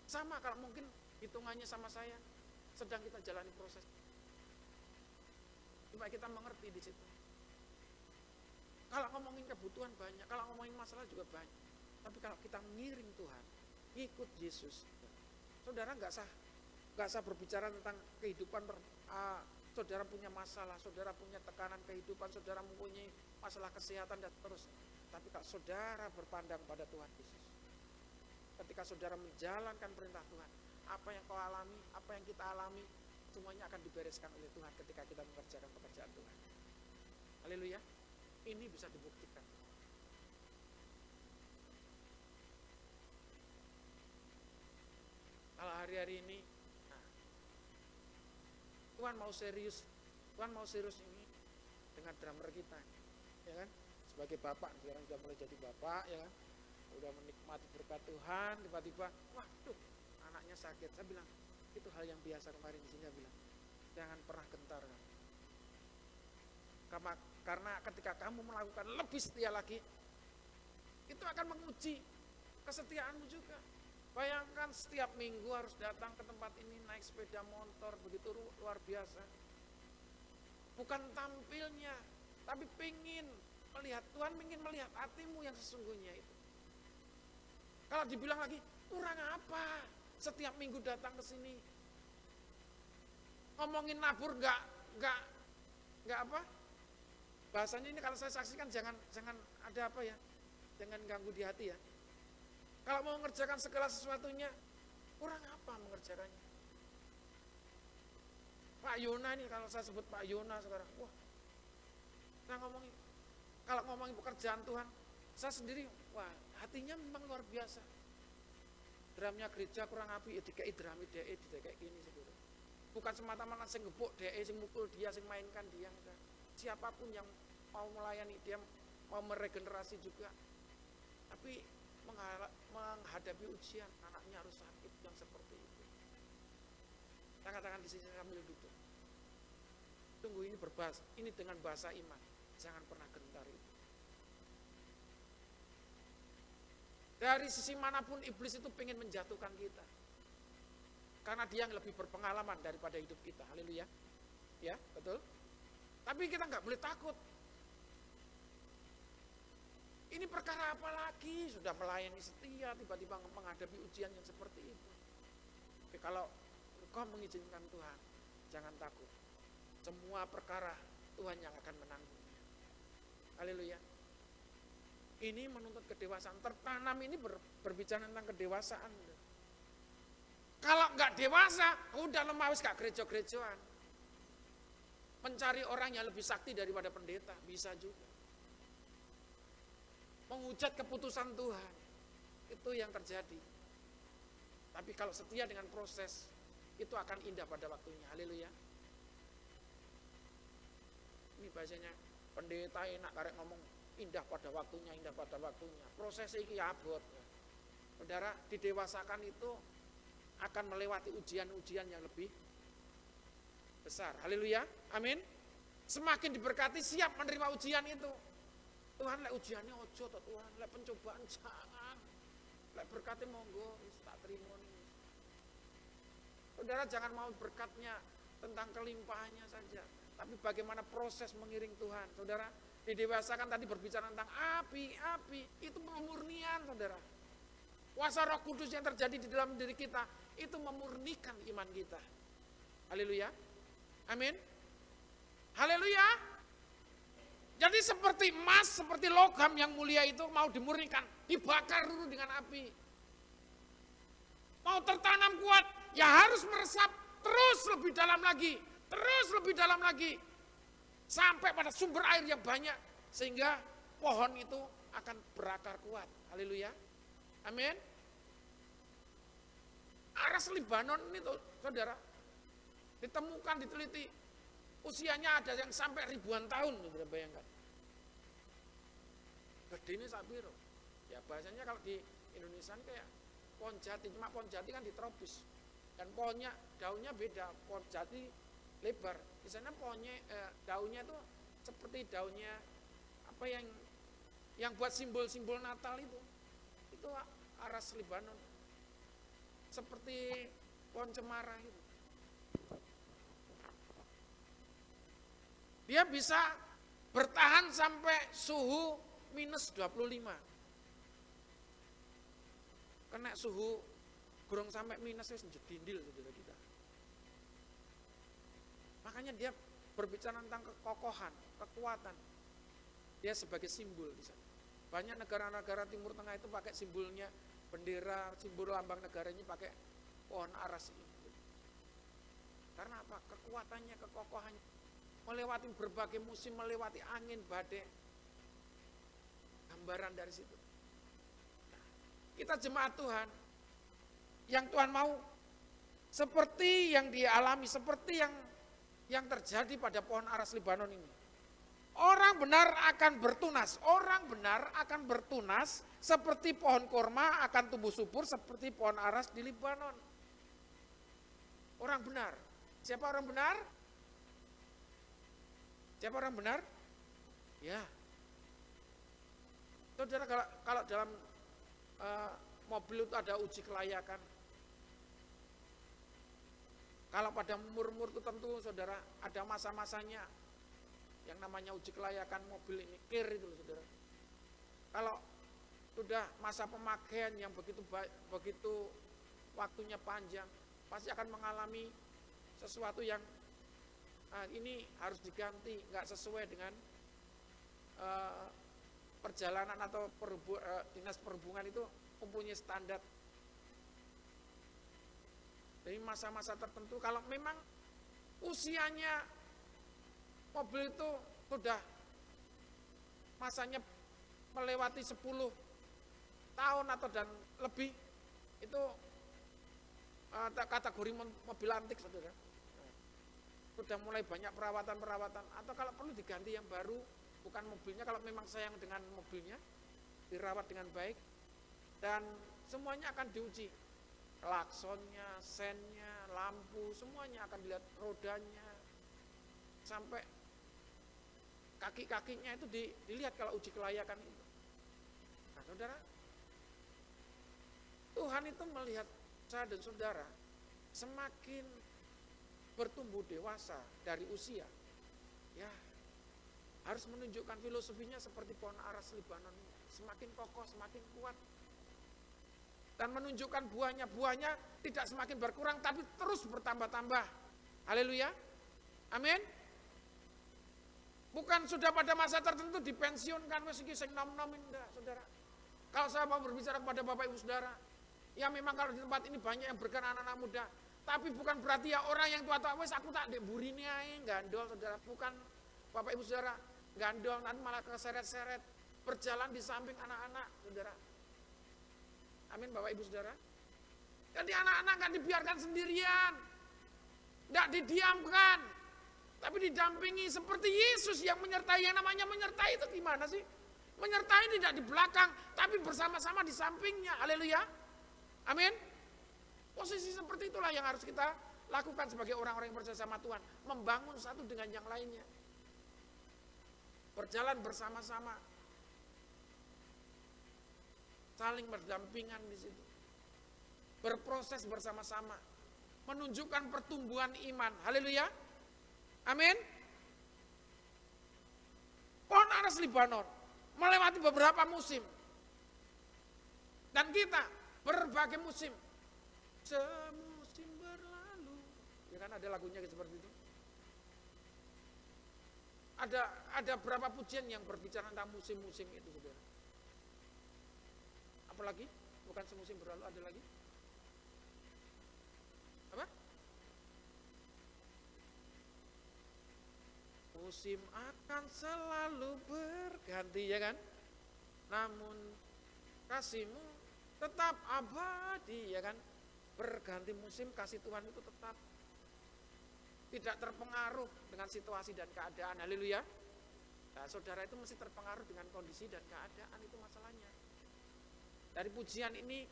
Sama kalau mungkin hitungannya sama saya, sedang kita jalani proses. supaya kita mengerti di situ. Kalau ngomongin kebutuhan banyak, kalau ngomongin masalah juga banyak. Tapi kalau kita ngiring Tuhan, ikut Yesus, saudara nggak sah berbicara tentang kehidupan. Saudara punya masalah, saudara punya tekanan kehidupan, saudara mempunyai masalah kesehatan dan terus. Tapi kalau saudara berpandang pada Tuhan Yesus, ketika saudara menjalankan perintah Tuhan, apa yang kau alami, apa yang kita alami, semuanya akan dibereskan oleh Tuhan ketika kita mengerjakan pekerjaan Tuhan. Haleluya. Ini bisa dibuktikan. Kalau hari-hari ini, Tuhan mau serius ini dengan drummer kita, ya kan? Sebagai bapak, sekarang sudah mulai jadi bapak, ya kan? Udah menikmati berkat Tuhan, tiba-tiba, waduh, anaknya sakit. Saya bilang, itu hal yang biasa kemarin di sini. Saya bilang, jangan pernah gentar. Karena ketika kamu melakukan lebih setia lagi, itu akan menguji kesetiaanmu juga. Bayangkan setiap minggu harus datang ke tempat ini, naik sepeda motor, begitu luar biasa. Bukan tampilnya, tapi pingin melihat, Tuhan ingin melihat hatimu yang sesungguhnya itu. Kalau dibilang lagi, kurang apa? Setiap minggu datang ke sini. Ngomongin nabur enggak apa? Bahasanya ini kalau saya saksikan jangan ada apa ya? Jangan ganggu di hati ya. Kalau mau mengerjakan segala sesuatunya, kurang apa mengerjakannya? Pak Yona ini, kalau saya sebut Pak Yona sekarang, wah, saya kalau ngomongin pekerjaan Tuhan, saya sendiri, wah, hatinya memang luar biasa. Drumnya gereja kurang api, ya dikai drum DE, dikai gini sebenarnya. Bukan semata-mata sing gebuk DE, sing mukul dia, sing mainkan dia, enggak. Siapapun yang mau melayani dia, mau meregenerasi juga. Tapi menghadapi ujian, anaknya harus sakit yang seperti itu. Tangan-tangan di sini sambil duduk. Tunggu ini berbahasa, ini dengan bahasa iman. Jangan pernah gentar itu. Dari sisi manapun iblis itu pengen menjatuhkan kita. Karena dia yang lebih berpengalaman daripada hidup kita. Haleluya. Ya, betul. Tapi kita nggak boleh takut. Ini perkara apa lagi? Sudah melayani setia, tiba-tiba menghadapi ujian yang seperti itu. Oke, kalau kau mengizinkan Tuhan, jangan takut. Semua perkara Tuhan yang akan menanggungnya. Haleluya. Ini menuntut kedewasaan. Tertanam ini berbicara tentang kedewasaan. Kalau nggak dewasa, udah lemah wis gak gereja-gerejaan. Mencari orang yang lebih sakti daripada pendeta, bisa juga. Menghujat keputusan Tuhan, itu yang terjadi. Tapi kalau setia dengan proses, itu akan indah pada waktunya. Haleluya. Ini bahasanya pendeta enak karek ngomong indah pada waktunya, indah pada waktunya. Prosesnya iki abot. Saudara, didewasakan itu akan melewati ujian-ujian yang lebih besar. Haleluya. Amin. Semakin diberkati, siap menerima ujian itu. Tuhan, lek ujiannya ojo toh Tuhan, lek pencobaan jangan. Lek berkatnya monggo, wis tak terima nih. Saudara, jangan mau berkatnya tentang kelimpahannya saja, tapi bagaimana proses mengiring Tuhan. Saudara, didewasakan tadi berbicara tentang api, itu pemurnian, saudara. Kuasa Roh Kudus yang terjadi di dalam diri kita, itu memurnikan iman kita. Haleluya. Amin. Haleluya. Jadi seperti emas, seperti logam yang mulia itu mau dimurnikan, dibakar dulu dengan api. Mau tertanam kuat, ya harus meresap terus lebih dalam lagi, terus lebih dalam lagi. Sampai pada sumber air yang banyak, sehingga pohon itu akan berakar kuat. Haleluya. Amin. Aras Libanon ini tuh, saudara, ditemukan, diteliti. Usianya ada yang sampai ribuan tahun, bisa bayangkan. Gede ini sabiro. Ya bahasanya kalau di Indonesia kayak pohon jati, cuma pohon jati kan di tropis. Dan pohonnya, daunnya beda, pohon jati lebar. Di sana pohonnya, daunnya itu seperti daunnya apa yang buat simbol-simbol Natal itu. Itu aras Libanon. Seperti pohon cemara itu. Dia bisa bertahan sampai suhu minus 25. Kena suhu burung sampai minus wis jedindil saudara kita. Makanya dia berbicara tentang kekokohan, kekuatan. Dia sebagai simbol di sana. Banyak negara-negara Timur Tengah itu pakai simbolnya, bendera, simbol lambang negaranya pakai pohon aras ini. Karena apa? Kekuatannya, kekokohannya. Melewati berbagai musim, melewati angin, badai. Gambaran dari situ. Nah, kita jemaat Tuhan, yang Tuhan mau, seperti yang dia alami, seperti yang terjadi pada pohon aras Libanon ini. Orang benar akan bertunas, orang benar akan bertunas seperti pohon korma akan tumbuh subur seperti pohon aras di Libanon. Orang benar. Siapa orang benar? Siapa orang benar? Ya. Saudara, kalau dalam mobil itu ada uji kelayakan. Kalau pada umur-umur tertentu, saudara, ada masa-masanya yang namanya uji kelayakan mobil ini, KIR itu loh, saudara. Kalau sudah masa pemakaian yang begitu waktunya panjang, pasti akan mengalami sesuatu yang ini harus diganti, nggak sesuai dengan perjalanan atau dinas perhubungan itu mempunyai standar. Dari masa-masa tertentu, kalau memang usianya mobil itu sudah masanya melewati 10 tahun atau dan lebih, itu kategori mobil antik, saudara. Sudah mulai banyak perawatan-perawatan, atau kalau perlu diganti yang baru, bukan mobilnya, kalau memang sayang dengan mobilnya, dirawat dengan baik, dan semuanya akan diuji. Klaksonnya, sennya, lampu, semuanya akan dilihat, rodanya, sampai kaki-kakinya itu dilihat kalau uji kelayakan itu. Nah, saudara, Tuhan itu melihat saya dan saudara semakin bertumbuh dewasa dari usia, ya harus menunjukkan filosofinya seperti pohon aras Libanon, semakin kokoh, semakin kuat, dan menunjukkan buahnya tidak semakin berkurang, tapi terus bertambah-tambah. Haleluya, amin. Bukan sudah pada masa tertentu dipensiunkan, wes iki sing nom-nom, enggak, saudara. Kalau saya mau berbicara kepada Bapak Ibu Saudara, ya memang kalau di tempat ini banyak yang berkenan anak-anak muda, tapi bukan berarti ya orang yang tua-tua, wes aku tak dek burine ae, gandol, saudara. Bukan, Bapak Ibu Saudara, gandol nanti malah keseret-seret, berjalan di samping anak-anak, saudara. Amin, Bapak Ibu Saudara. Jadi anak-anak kan dibiarkan sendirian, tidak didiamkan, tapi didampingi seperti Yesus yang menyertai. Yang namanya menyertai itu gimana sih? Menyertai tidak di belakang, tapi bersama-sama di sampingnya. Haleluya, amin. Posisi seperti itulah yang harus kita lakukan sebagai orang-orang yang percaya sama Tuhan, membangun satu dengan yang lainnya, berjalan bersama-sama, saling berdampingan di situ, berproses bersama-sama, menunjukkan pertumbuhan iman. Haleluya, amin. Pohon aras Libanon melewati beberapa musim, dan kita berbagai musim. Semusim berlalu, ya kan ada lagunya seperti itu. Ada berapa pujian yang berbicara tentang musim-musim itu, saudara. Apalagi? Bukan semusim berlalu, ada lagi? Apa? Musim akan selalu berganti, ya kan? Namun kasihmu tetap abadi, ya kan? Berganti musim, kasih Tuhan itu tetap tidak terpengaruh dengan situasi dan keadaan. Haleluya. Nah, saudara itu mesti terpengaruh dengan kondisi dan keadaan, itu masalahnya. Dari pujian ini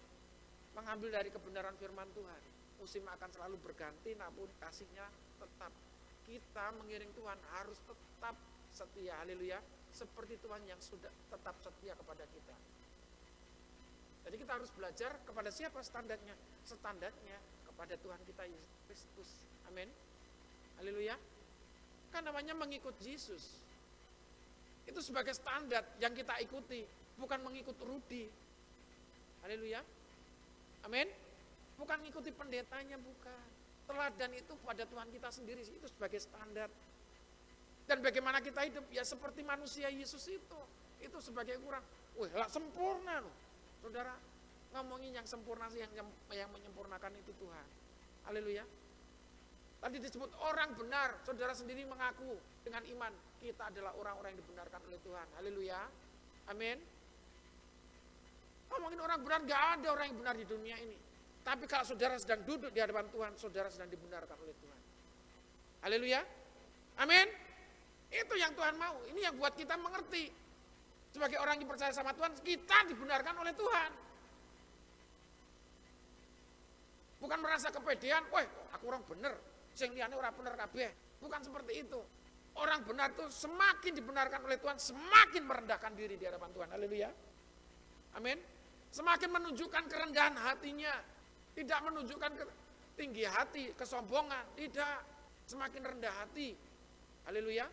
mengambil dari kebenaran firman Tuhan. Musim akan selalu berganti, namun kasihnya tetap. Kita mengiring Tuhan harus tetap setia. Haleluya. Seperti Tuhan yang sudah tetap setia kepada kita. Jadi kita harus belajar kepada siapa standarnya? Standarnya kepada Tuhan kita Yesus Kristus. Amin. Haleluya. Kan namanya mengikut Yesus. Itu sebagai standar yang kita ikuti, bukan mengikut Rudi. Haleluya. Amin. Bukan mengikuti pendetanya, bukan. Teladan itu pada Tuhan kita sendiri, itu sebagai standar. Dan bagaimana kita hidup, ya seperti manusia Yesus itu sebagai ukuran. Wah, lah sempurna loh. Saudara, ngomongin yang sempurna sih, yang menyempurnakan itu Tuhan. Haleluya. Tadi disebut orang benar, saudara sendiri mengaku dengan iman, kita adalah orang-orang yang dibenarkan oleh Tuhan. Haleluya. Amin. Ngomongin orang benar, gak ada orang yang benar di dunia ini. Tapi kalau saudara sedang duduk di hadapan Tuhan, saudara sedang dibenarkan oleh Tuhan. Haleluya. Amin. Itu yang Tuhan mau. Ini yang buat kita mengerti. Sebagai orang yang percaya sama Tuhan, kita dibenarkan oleh Tuhan. Bukan merasa kepedean, wah aku orang bener, sing liyane ora bener kabeh. Bukan seperti itu. Orang benar itu semakin dibenarkan oleh Tuhan, semakin merendahkan diri di hadapan Tuhan. Haleluya. Amin. Semakin menunjukkan kerendahan hatinya, tidak menunjukkan tinggi hati, kesombongan, tidak. Semakin rendah hati. Haleluya.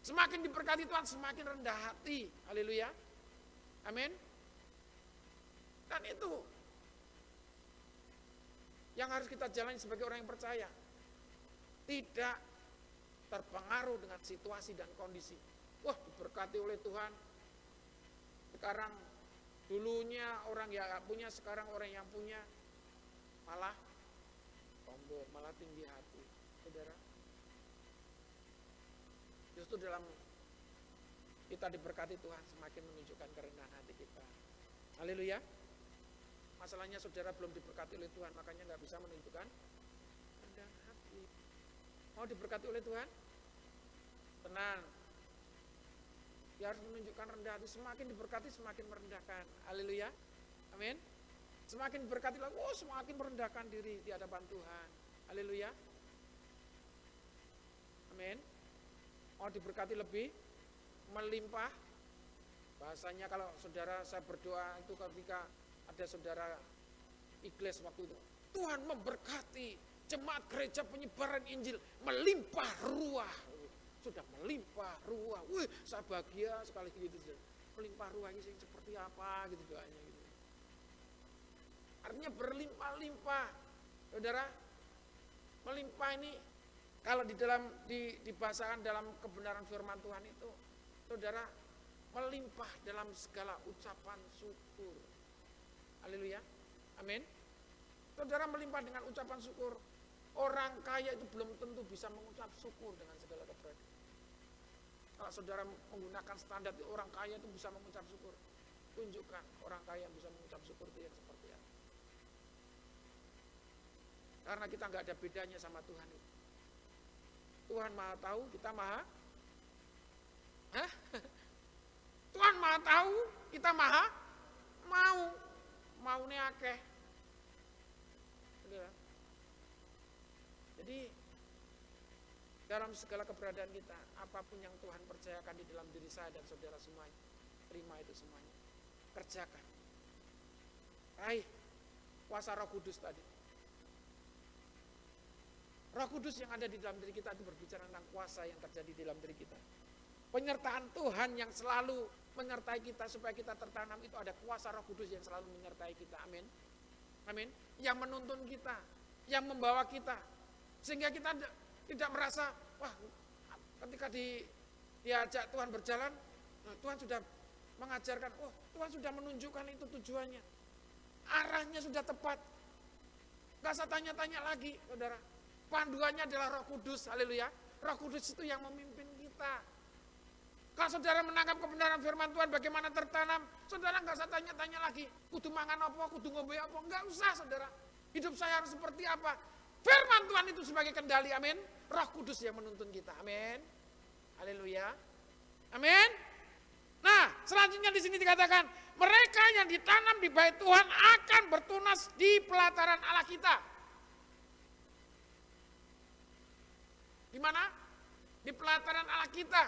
Semakin diberkati Tuhan, semakin rendah hati. Haleluya. Amin. Dan itu yang harus kita jalani sebagai orang yang percaya. Tidak terpengaruh dengan situasi dan kondisi. Wah, diberkati oleh Tuhan. Sekarang dulunya orang yang gak punya, sekarang orang yang punya malah sombong, malah tinggi hati. Saudara, justru dalam kita diberkati Tuhan semakin menunjukkan kerendahan hati kita. Haleluya. Masalahnya saudara belum diberkati oleh Tuhan, makanya gak bisa menunjukkan rendah hati. Mau diberkati oleh Tuhan? Tenang. Dia harus menunjukkan rendah hati. Semakin diberkati semakin merendahkan. Haleluya. Amin. Semakin diberkati lagi, semakin merendahkan diri di hadapan Tuhan. Haleluya. Amin. Mau diberkati lebih, melimpah. Bahasanya kalau saudara saya berdoa itu ketika ada saudara ikhlas waktu itu, Tuhan memberkati jemaat gereja penyebaran Injil melimpah ruah. Sudah melimpah ruah. Wih, saya bahagia sekali gitu. Melimpah ruah ini seperti apa gitu doanya gitu. Artinya berlimpah-limpah. Saudara, melimpah ini kalau di dalam dibahasakan dalam kebenaran firman Tuhan itu, saudara, melimpah dalam segala ucapan syukur. Haleluya. Amin. Saudara, melimpah dengan ucapan syukur. Orang kaya itu belum tentu bisa mengucap syukur dengan segala keberadaan. Kalau saudara menggunakan standar orang kaya itu bisa mengucap syukur, tunjukkan orang kaya yang bisa mengucap syukur itu yang seperti apa. Karena kita nggak ada bedanya sama Tuhan itu. Tuhan maha tahu, kita maha Tuhan maha tahu, kita maha mau nih akeh. Jadi dalam segala keberadaan kita, apapun yang Tuhan percayakan di dalam diri saya dan saudara semuanya, terima itu semuanya, kerjakan. Raih kuasa Roh Kudus tadi. Roh Kudus yang ada di dalam diri kita itu berbicara tentang kuasa yang terjadi di dalam diri kita. Penyertaan Tuhan yang selalu menyertai kita supaya kita tertanam, itu ada kuasa Roh Kudus yang selalu menyertai kita. Amin. Amin. Yang menuntun kita, yang membawa kita, sehingga kita tidak merasa, wah, ketika diajak Tuhan berjalan, Tuhan sudah mengajarkan, Tuhan sudah menunjukkan itu tujuannya. Arahnya sudah tepat. Gak usah tanya-tanya lagi, saudara. Panduannya adalah Roh Kudus, haleluya. Roh Kudus itu yang memimpin kita. Kalau saudara menangkap kebenaran firman Tuhan, bagaimana tertanam, saudara gak usah tanya-tanya lagi. Kudu mangan apa, kudu ngombe apa, gak usah saudara. Hidup saya harus seperti apa. Firman Tuhan itu sebagai kendali, amin. Roh Kudus yang menuntun kita, amin. Haleluya. Amin. Nah, selanjutnya di sini dikatakan, mereka yang ditanam di bait Tuhan akan bertunas di pelataran Allah kita. Di mana? Di pelataran Allah kita.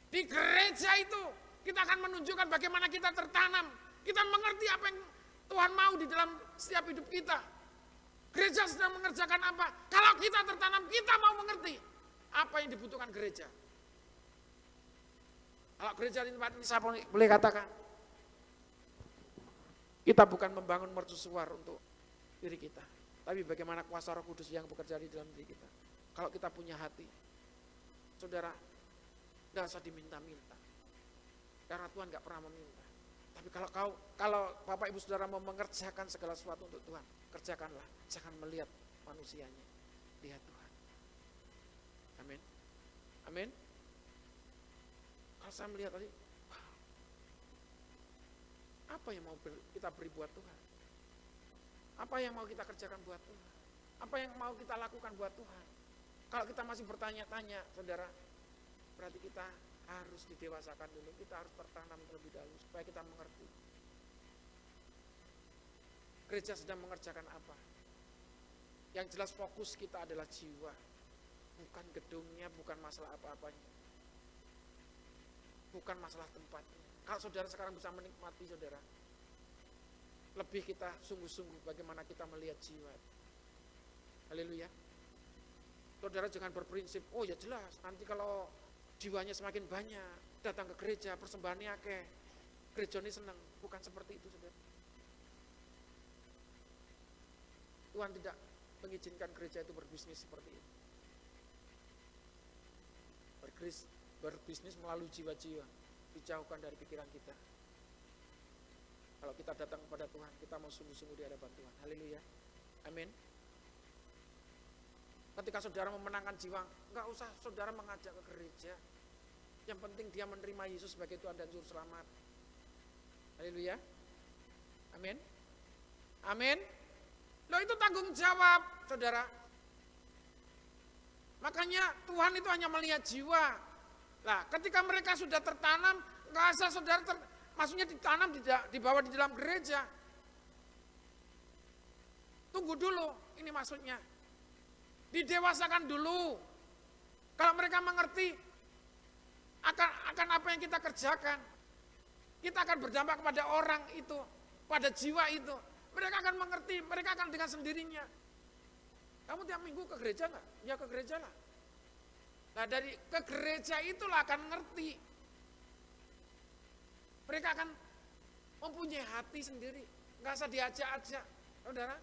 Di gereja itu kita akan menunjukkan bagaimana kita tertanam. Kita mengerti apa yang Tuhan mau di dalam setiap hidup kita. Gereja sedang mengerjakan apa? Kalau kita tertanam, kita mau mengerti apa yang dibutuhkan gereja. Kalau gereja di tempat ini saya boleh katakan, kita bukan membangun mercusuar untuk diri kita, tapi bagaimana kuasa Roh Kudus yang bekerja di dalam diri kita. Kalau kita punya hati, saudara, tidak usah diminta-minta, karena Tuhan gak pernah meminta. Tapi kalau Bapak Ibu Saudara mau mengerjakan segala sesuatu untuk Tuhan, kerjakanlah, jangan melihat manusianya, lihat Tuhan. Amin. Amin. Kalau saya melihat tadi, wow, apa yang mau kita beri buat Tuhan? Apa yang mau kita kerjakan buat Tuhan? Apa yang mau kita lakukan buat Tuhan? Kalau kita masih bertanya-tanya, saudara, berarti kita harus didewasakan dulu, kita harus tertanam terlebih dahulu supaya kita mengerti. Gereja sedang mengerjakan apa? Yang jelas fokus kita adalah jiwa, bukan gedungnya, bukan masalah apa-apanya, bukan masalah tempatnya. Kalau saudara sekarang bisa menikmati, saudara, lebih kita sungguh-sungguh bagaimana kita melihat jiwa. Haleluya. Saudara jangan berprinsip, oh ya jelas, nanti kalau jiwanya semakin banyak, datang ke gereja, persembahannya akeh, gereja ini senang. Bukan seperti itu, saudara. Tuhan tidak mengizinkan gereja itu berbisnis seperti itu. Berbisnis melalui jiwa-jiwa, dijauhkan dari pikiran kita. Kalau kita datang kepada Tuhan, kita mau sungguh-sungguh di hadapan Tuhan. Haleluya. Amin. Ketika saudara memenangkan jiwa, enggak usah saudara mengajak ke gereja. Yang penting dia menerima Yesus sebagai Tuhan dan Juru Selamat. Haleluya. Amin. Amin. Loh, itu tanggung jawab, saudara. Makanya Tuhan itu hanya melihat jiwa. Nah, ketika mereka sudah tertanam, enggak usah saudara maksudnya ditanam dibawa di dalam gereja. Tunggu dulu, ini maksudnya. Didewasakan dulu. Kalau mereka mengerti akan apa yang kita kerjakan, kita akan berdampak kepada orang itu, pada jiwa itu. Mereka akan mengerti, mereka akan dengan sendirinya. Kamu tiap minggu ke gereja enggak? Ya ke gereja lah. Nah dari ke gereja itulah akan ngerti. Mereka akan mempunyai hati sendiri, enggak usah diajak-ajak, saudara.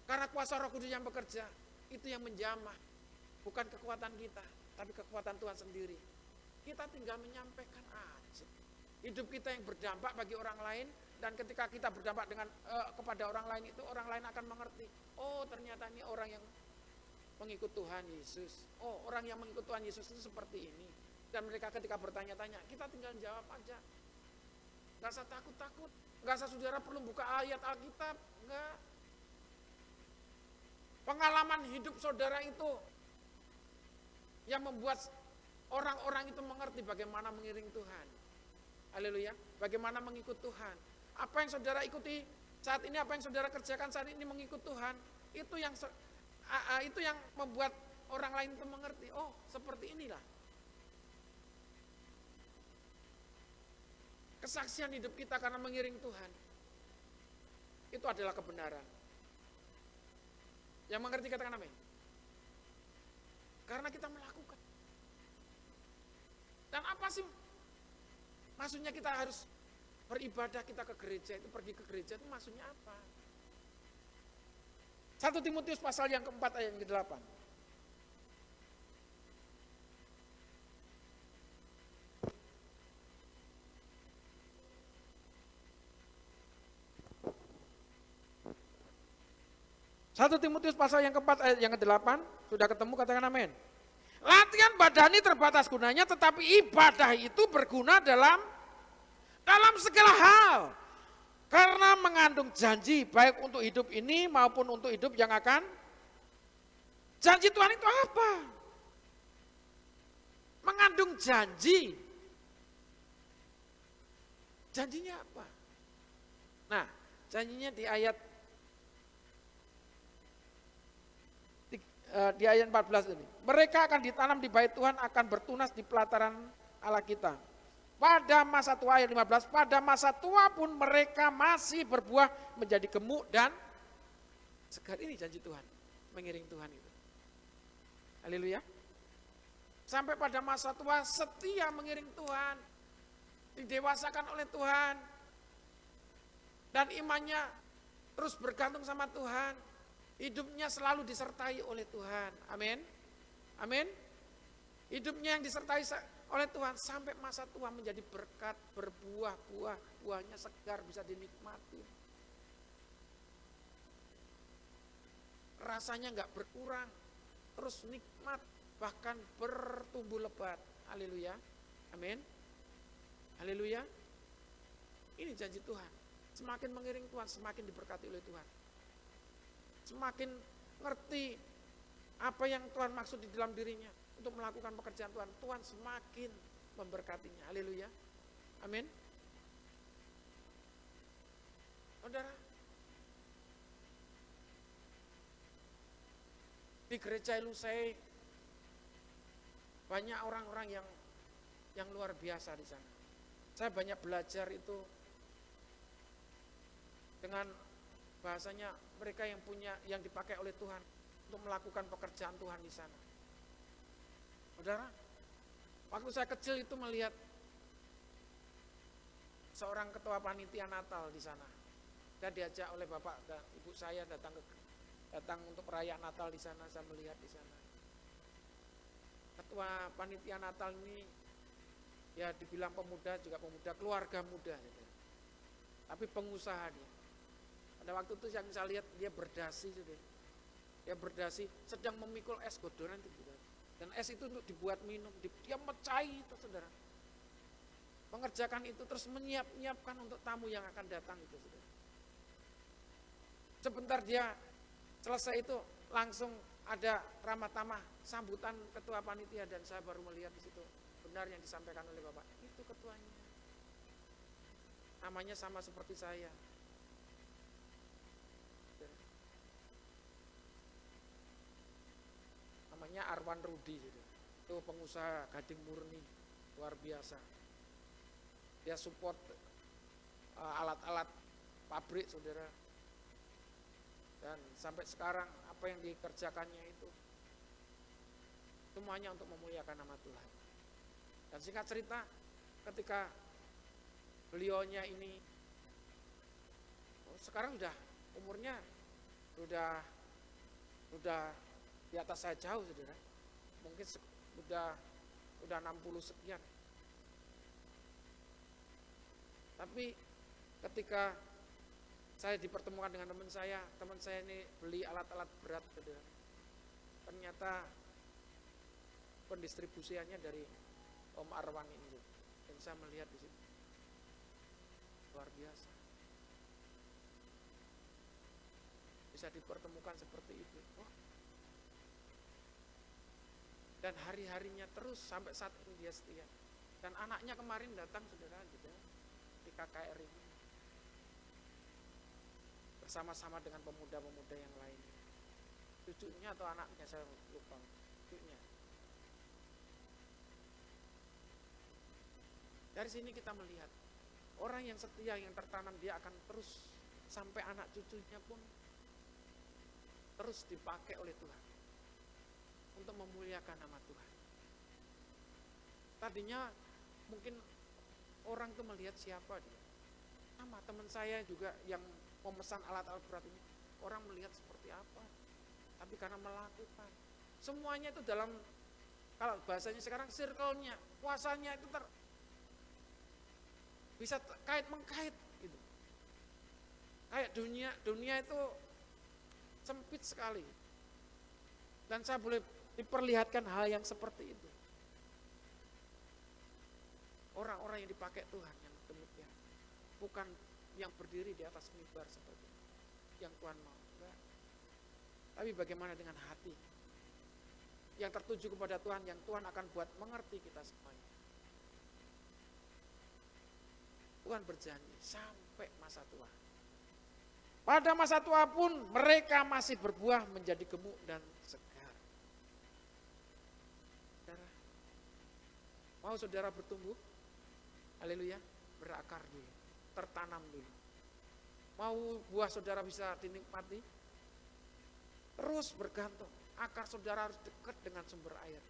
Karena kuasa Roh Kudus yang bekerja, itu yang menjamah. Bukan kekuatan kita, tapi kekuatan Tuhan sendiri. Kita tinggal menyampaikan aja. Hidup kita yang berdampak bagi orang lain, dan ketika kita berdampak kepada orang lain itu, orang lain akan mengerti. Oh ternyata ini orang yang mengikut Tuhan Yesus. Oh orang yang mengikut Tuhan Yesus itu seperti ini. Dan mereka ketika bertanya-tanya, kita tinggal jawab aja. Gak usah takut-takut. Gak usah saudara perlu buka ayat Alkitab. Enggak. Pengalaman hidup saudara itu yang membuat orang-orang itu mengerti bagaimana mengiring Tuhan. Haleluya. Bagaimana mengikut Tuhan. Apa yang saudara ikuti saat ini, apa yang saudara kerjakan saat ini mengikut Tuhan, itu yang membuat orang lain itu mengerti. Oh, seperti inilah. Kesaksian hidup kita karena mengiring Tuhan. Itu adalah kebenaran. Yang mengerti katakan amin. Karena kita melakukan. Dan apa sih? Maksudnya kita harus beribadah, kita ke gereja, itu pergi ke gereja itu maksudnya apa? 1 Timotius pasal yang keempat ayat yang ke-8. Satu Timotius pasal yang keempat ayat yang ke-8, sudah ketemu katakan amin. Latihan badani terbatas gunanya, tetapi ibadah itu berguna dalam segala hal. Karena mengandung janji baik untuk hidup ini maupun untuk hidup yang akan. Janji Tuhan itu apa? Mengandung janji. Janjinya apa? Nah, janjinya di ayat 14 ini. Mereka akan ditanam di bait Tuhan, akan bertunas di pelataran Allah kita. Pada masa tua ayat 15, pada masa tua pun mereka masih berbuah menjadi gemuk dan segar. Ini janji Tuhan, mengiring Tuhan itu. Haleluya. Sampai pada masa tua setia mengiring Tuhan, didewasakan oleh Tuhan, dan imannya terus bergantung sama Tuhan, hidupnya selalu disertai oleh Tuhan. Amin. Amin. Hidupnya yang disertai oleh Tuhan sampai masa tua menjadi berkat, berbuah-buah, buahnya segar bisa dinikmati. Rasanya nggak berkurang, terus nikmat, bahkan bertumbuh lebat. Haleluya. Amin. Haleluya. Ini janji Tuhan. Semakin mengiring Tuhan, semakin diberkati oleh Tuhan. Semakin ngerti apa yang Tuhan maksud di dalam dirinya untuk melakukan pekerjaan Tuhan, Tuhan semakin memberkatinya. Haleluya. Amin. Saudara, di gereja Elusei banyak orang-orang yang luar biasa di sana. Saya banyak belajar itu dengan bahasanya mereka yang dipakai oleh Tuhan untuk melakukan pekerjaan Tuhan di sana. Saudara, waktu saya kecil itu melihat seorang ketua panitia Natal di sana. Saya diajak oleh bapak dan ibu saya datang untuk perayaan Natal di sana. Saya melihat di sana. Ketua panitia Natal ini ya dibilang pemuda, juga pemuda, keluarga muda gitu. Tapi pengusaha dia. Pada waktu itu yang saya lihat dia berdasi gitu. Dia berdasi sedang memikul es godoran itu. Dan es itu untuk dibuat minum, dia mecahi itu saudara. Mengerjakan itu terus menyiapkan untuk tamu yang akan datang itu saudara. Sebentar dia selesai itu langsung ada ramah tamah sambutan ketua panitia dan saya baru melihat di situ benar yang disampaikan oleh Bapak. Itu ketuanya. Namanya sama seperti saya. Namanya Arwan Rudi gitu. Itu pengusaha Gading Murni, luar biasa. Dia support alat-alat pabrik saudara. Dan sampai sekarang apa yang dikerjakannya itu semuanya untuk memuliakan nama Tuhan. Dan singkat cerita, ketika beliaunya ini sekarang umurnya udah di atas saya jauh saudara. Mungkin udah 60 sekian. Tapi ketika saya dipertemukan dengan teman saya ini beli alat-alat berat saudara. Ternyata pendistribusiannya dari Om Arwan ini. Dan saya melihat di situ. Luar biasa. Bisa dipertemukan seperti itu. Oh. Dan hari-harinya terus sampai saat ini dia setia. Dan anaknya kemarin datang saudara gitu di KKR ini. Bersama-sama dengan pemuda-pemuda yang lain. Cucunya atau anaknya saya lupa. Cucunya. Dari sini kita melihat orang yang setia, yang tertanam, dia akan terus sampai anak cucunya pun terus dipakai oleh Tuhan untuk memuliakan nama Tuhan. Tadinya mungkin orang tuh melihat siapa dia. Sama teman saya juga yang memesan alat-alat berat ini, orang melihat seperti apa. Tapi karena melakukan, semuanya itu dalam, kalau bahasanya sekarang circle-nya, kuasanya itu bisa kait-mengkait gitu. Kayak dunia itu sempit sekali. Dan saya boleh diperlihatkan hal yang seperti itu. Orang-orang yang dipakai Tuhan yang demikian. Bukan yang berdiri di atas mimbar seperti itu. Yang Tuhan mau. Enggak. Tapi bagaimana dengan hati? Yang tertuju kepada Tuhan, yang Tuhan akan buat mengerti kita semuanya. Tuhan berjanji sampai masa tua. Pada masa tua pun mereka masih berbuah menjadi gemuk dan segar. Saudara, mau saudara bertumbuh? Haleluya, berakar dulu, tertanam dulu. Mau buah saudara bisa dinikmati? Terus bergantung. Akar saudara harus dekat dengan sumber air.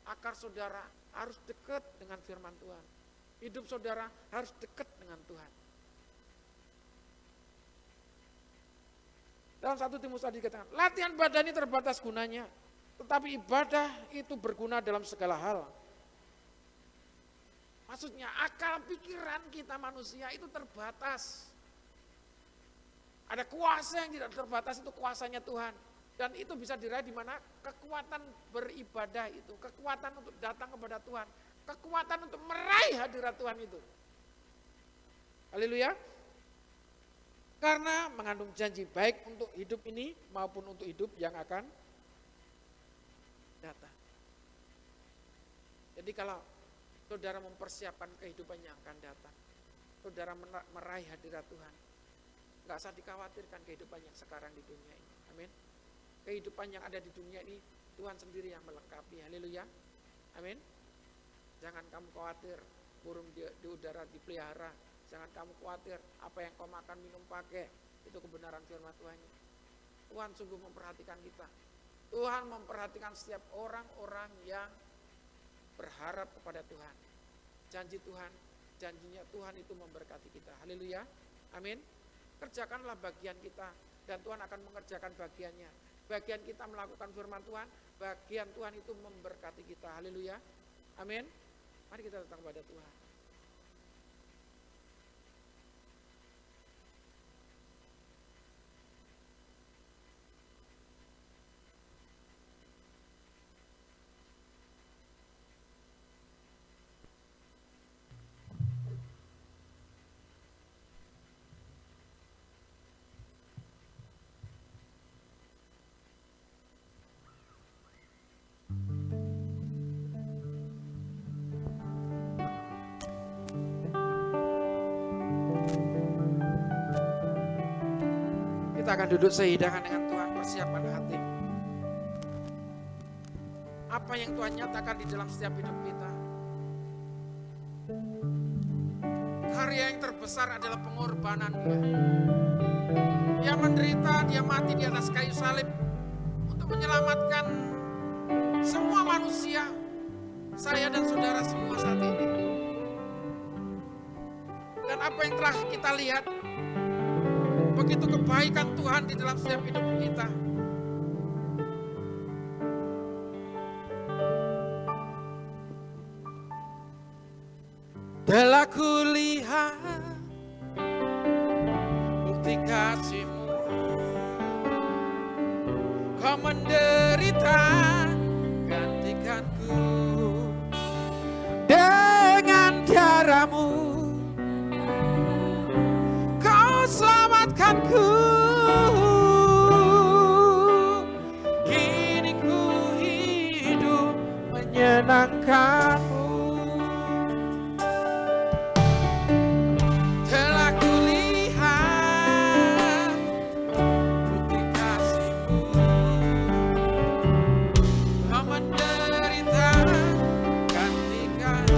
Akar saudara harus dekat dengan firman Tuhan. Hidup saudara harus dekat dengan Tuhan. Dalam 1 Timotius tadi dikatakan, latihan badani terbatas gunanya, tetapi ibadah itu berguna dalam segala hal. Maksudnya akal pikiran kita manusia itu terbatas. Ada kuasa yang tidak terbatas, itu kuasanya Tuhan. Dan itu bisa diraih di mana? Kekuatan beribadah itu, kekuatan untuk datang kepada Tuhan, kekuatan untuk meraih hadirat Tuhan itu. Haleluya. Karena mengandung janji baik untuk hidup ini maupun untuk hidup yang akan datang. Jadi kalau saudara mempersiapkan kehidupan yang akan datang, saudara meraih hadirat Tuhan, nggak usah dikhawatirkan kehidupan yang sekarang di dunia ini. Amin. Kehidupan yang ada di dunia ini Tuhan sendiri yang melengkapi. Haleluya. Amin. Jangan kamu khawatir burung di udara dipelihara. Jangan kamu khawatir apa yang kau makan, minum, pakai. Itu kebenaran firman Tuhan. Tuhan sungguh memperhatikan kita. Tuhan memperhatikan setiap orang-orang yang berharap kepada Tuhan. Janji Tuhan, janjinya Tuhan itu memberkati kita. Haleluya. Amin. Kerjakanlah bagian kita dan Tuhan akan mengerjakan bagiannya. Bagian kita melakukan firman Tuhan, bagian Tuhan itu memberkati kita. Haleluya. Amin. Mari kita datang kepada Tuhan. Kita akan duduk sehidangan dengan Tuhan, persiapan hati. Apa yang Tuhan nyatakan di dalam setiap hidup kita. Karya yang terbesar adalah pengorbanan Dia. Dia menderita, Dia mati di atas kayu salib untuk menyelamatkan semua manusia, saya dan saudara semua saat ini. Dan apa yang telah kita lihat, begitu kebaikan Tuhan di dalam setiap hidup kita. Telah kulihat bukti kasih-Mu, Kau menderita gantikanku dengan darah-Mu. Selamatkanku, kini ku hidup menyenangkan-Mu. Telah kulihat bukti kasih-Mu, Kau menderita gantikan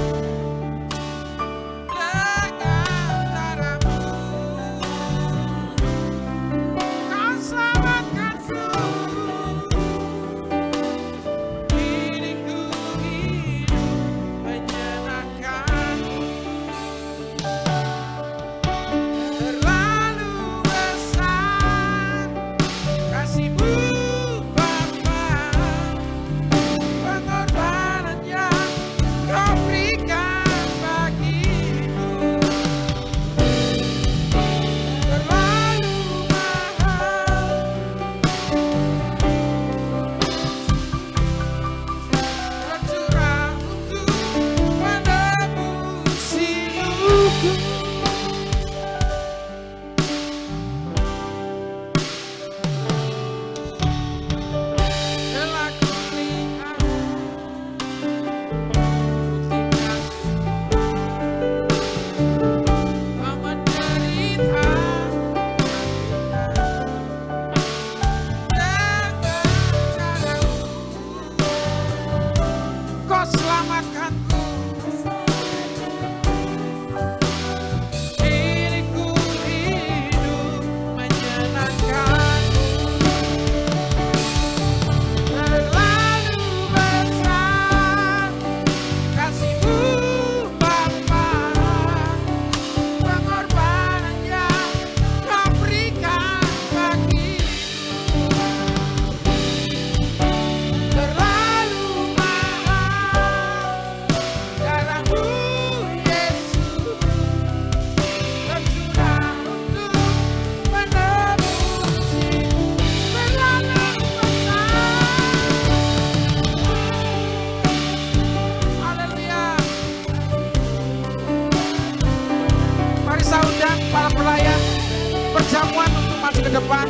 depan.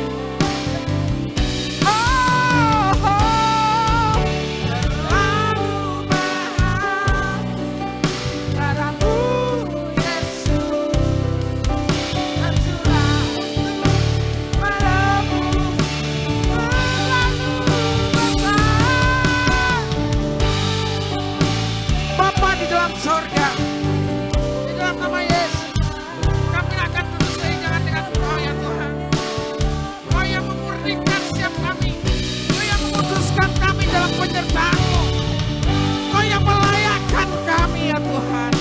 Oh, oh, terlalu mahal darahmu Yesus, tercurah menebus terlalu besar. Bapa di dalam sorga, di dalam nama Yesus, kami akan terus keinginan dengan Engkau ya Tuhan. Kau yang memurnikan setiap kami, Kau yang memutuskan kami dalam penyertaan-Mu, Kau yang melayakkan kami ya Tuhan.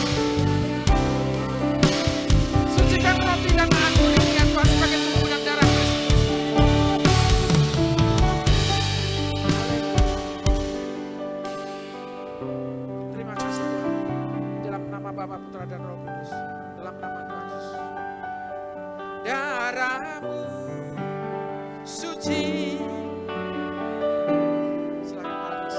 Sucikan roti dan anggur ini ya Tuhan sebagai tubuh dan darah Kristus. Terima kasih Tuhan. Dalam nama Bapa, Putra dan Roh Kudus. Dalam nama Tuhan Yesus. Darah-Mu suci. Silakan Pak Agus.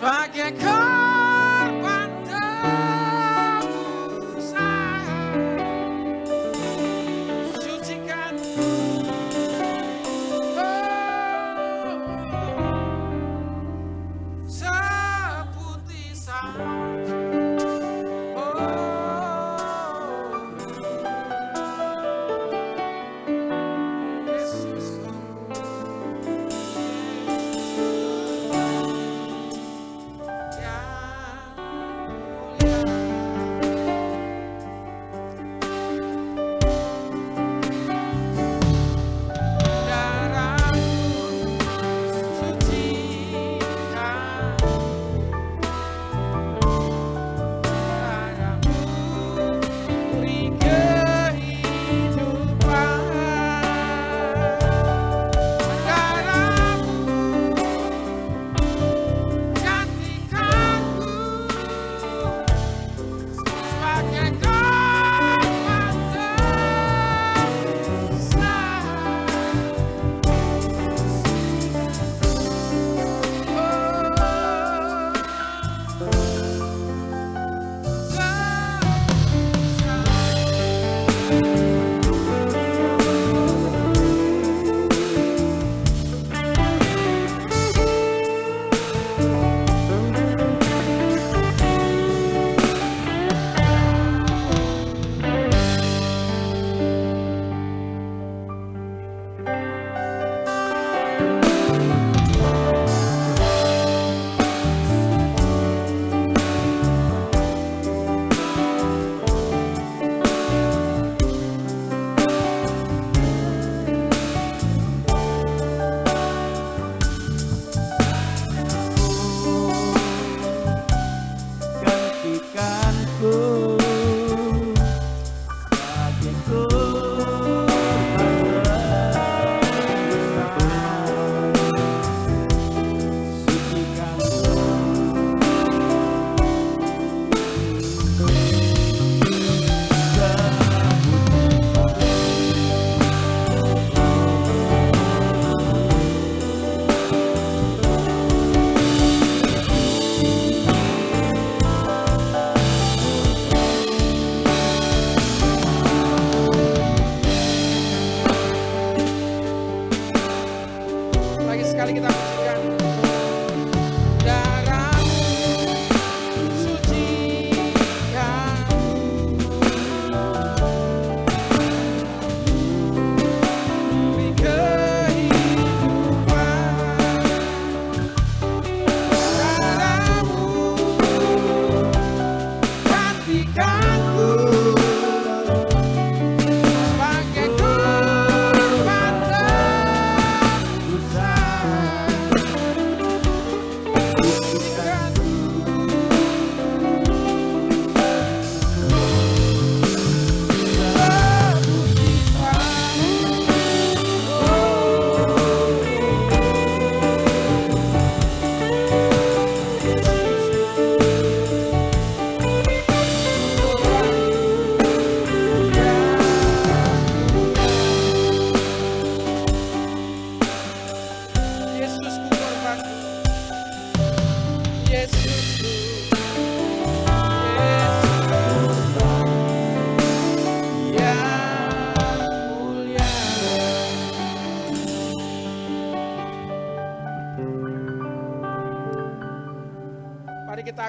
Sebagai korban tebusan, sucikan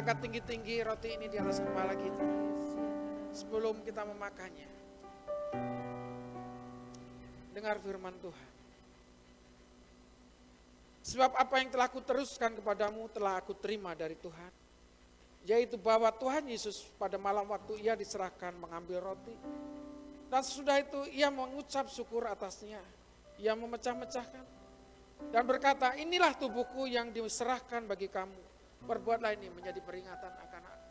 angkat tinggi-tinggi roti ini di atas kepala kita sebelum kita memakannya. Dengar firman Tuhan. Sebab apa yang telah kuteruskan kepadamu telah aku terima dari Tuhan, yaitu bahwa Tuhan Yesus pada malam waktu ia diserahkan mengambil roti, dan sesudah itu ia mengucap syukur atasnya, ia memecah-mecahkan dan berkata, inilah tubuhku yang diserahkan bagi kamu, perbuatlah ini menjadi peringatan akan aku.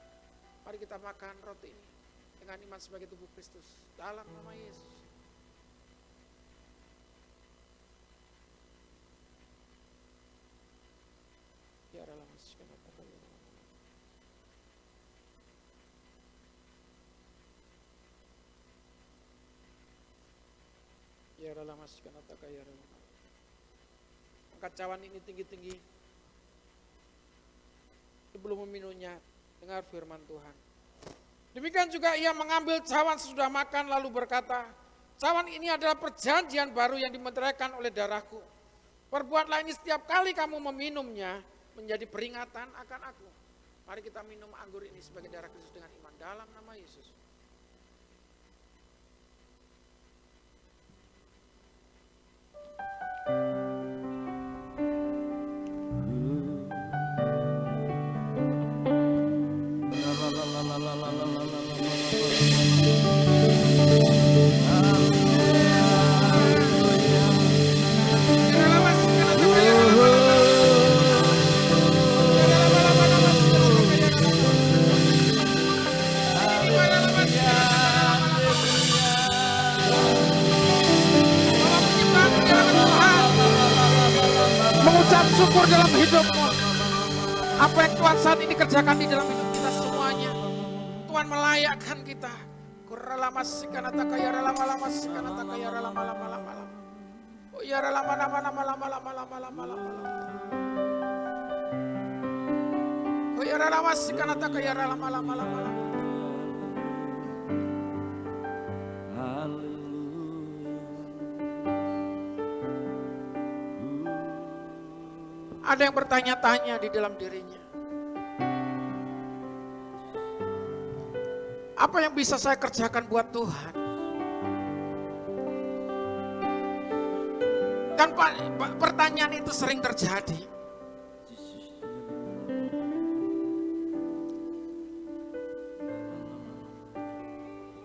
Mari kita makan roti ini dengan iman sebagai tubuh Kristus dalam nama Yesus. Ya dalam ya dalam masukkan ataka ya dalam. Angkat cawan ini tinggi-tinggi sebelum meminumnya. Dengar firman Tuhan. Demikian juga ia mengambil cawan sesudah makan lalu berkata, cawan ini adalah perjanjian baru yang dimeteraikan oleh darahku. Perbuatlah ini setiap kali kamu meminumnya menjadi peringatan akan aku. Mari kita minum anggur ini sebagai darah Kristus dengan iman dalam nama Yesus. Mengucap syukur dalam hidupmu. Apa yang Tuhan saat ini kerjakan di dalam hidup kita semuanya. Tuhan melayakkan kita. Kuralama sikanataka ya lama-lama sikanataka ya lama-lama. Oh ya lama-lama. Oh ya lama sikanataka ya lama-lama. Ada yang bertanya-tanya di dalam dirinya. Apa yang bisa saya kerjakan buat Tuhan? Kan pertanyaan itu sering terjadi.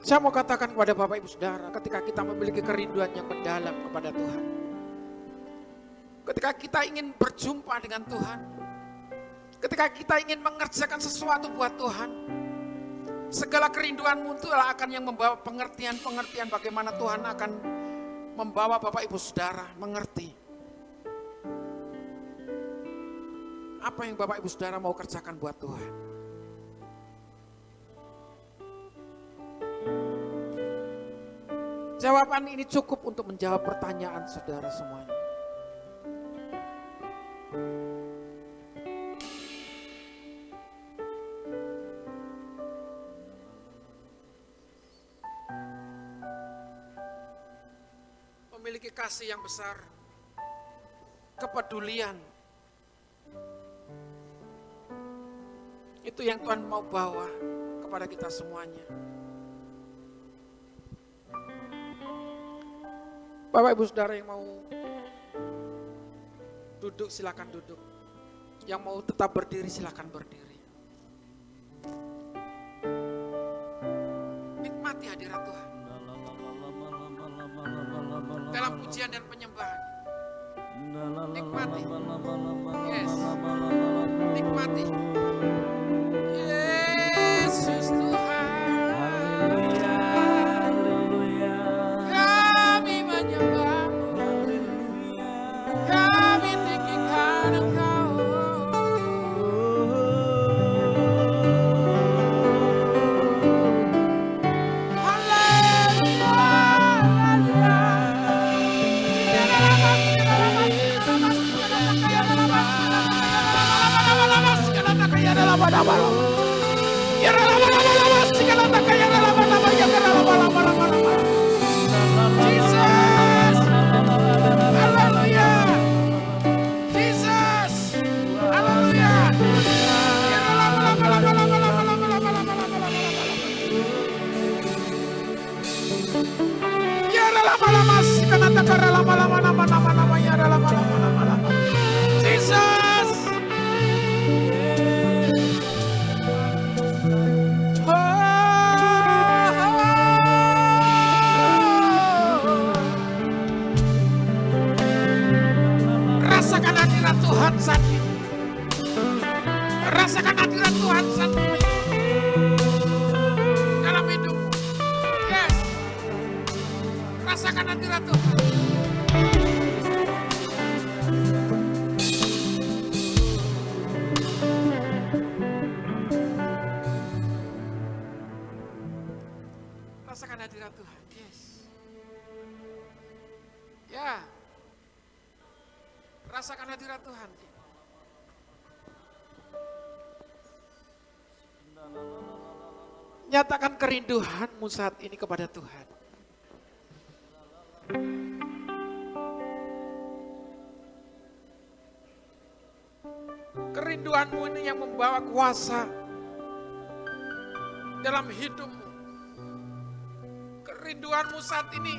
Saya mau katakan kepada Bapak Ibu Saudara, ketika kita memiliki kerinduan yang mendalam kepada Tuhan, ketika kita ingin berjumpa dengan Tuhan, ketika kita ingin mengerjakan sesuatu buat Tuhan, segala kerinduanmu itu akan yang membawa pengertian-pengertian bagaimana Tuhan akan membawa Bapak Ibu Saudara mengerti apa yang Bapak Ibu Saudara mau kerjakan buat Tuhan. Jawaban ini cukup untuk menjawab pertanyaan saudara semuanya. Memiliki kasih yang besar, kepedulian, itu yang Tuhan mau bawa kepada kita semuanya. Bapak Ibu Saudara yang mau duduk silakan duduk, yang mau tetap berdiri silakan berdiri. Nikmati hadirat Tuhan dalam pujian dan penyembahan. Nikmati. Yes. Nikmati. Yesus Tuhan. Haleluya, haleluya. Kami menyembahmu. Haleluya. Kami tinggikan Engkau. saat ini. Rasakan hadirat Tuhan saat ini dalam hidupmu. Yes, rasakan hadirat Tuhan. Rasakan hadirat Tuhan. Yes. Ya. Rasakan hadirat Tuhan. Nyatakan kerinduanmu saat ini kepada Tuhan. Kerinduanmu ini yang membawa kuasa dalam hidupmu. Kerinduanmu saat ini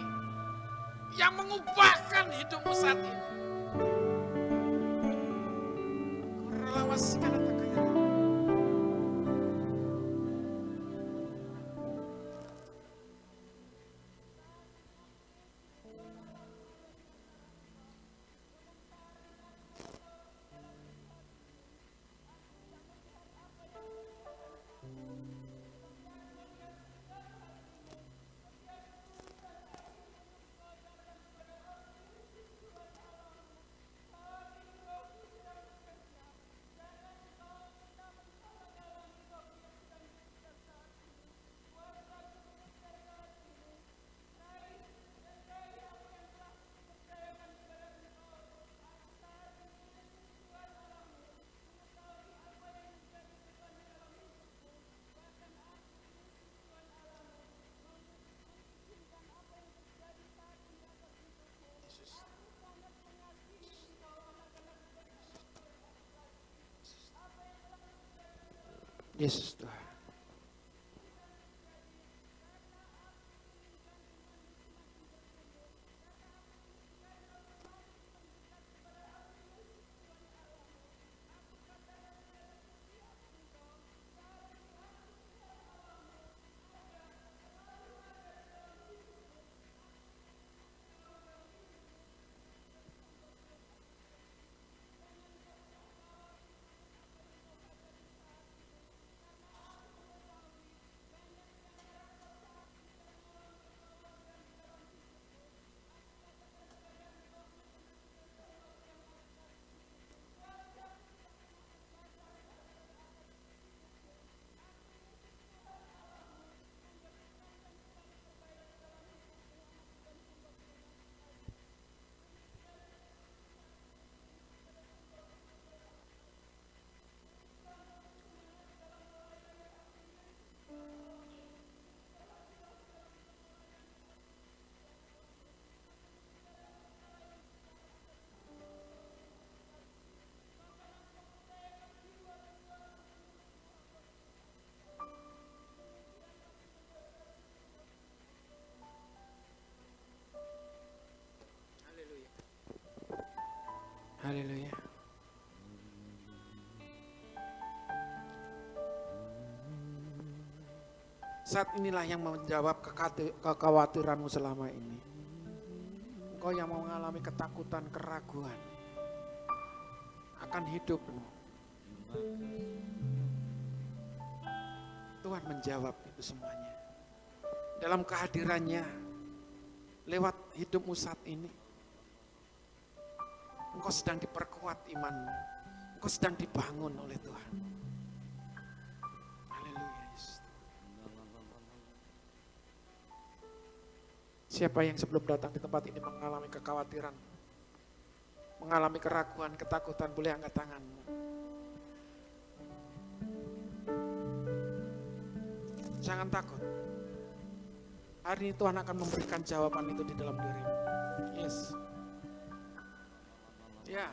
yang mengubahkan hidupmu saat ini. Kurelawasikan atakaya. Yesus Tuhan. Haleluya. Saat inilah yang menjawab kekhawatiranmu selama ini. Engkau yang mau mengalami ketakutan, keraguan akan hidupmu. Tuhan menjawab itu semuanya. Dalam kehadirannya, lewat hidupmu saat ini. Engkau sedang diperkuat imanmu. Engkau sedang dibangun oleh Tuhan. Haleluya. Siapa yang sebelum datang di tempat ini mengalami kekhawatiran, mengalami keraguan, ketakutan, boleh angkat tanganmu. Jangan takut. Hari ini Tuhan akan memberikan jawaban itu di dalam dirimu. Yes. Ya,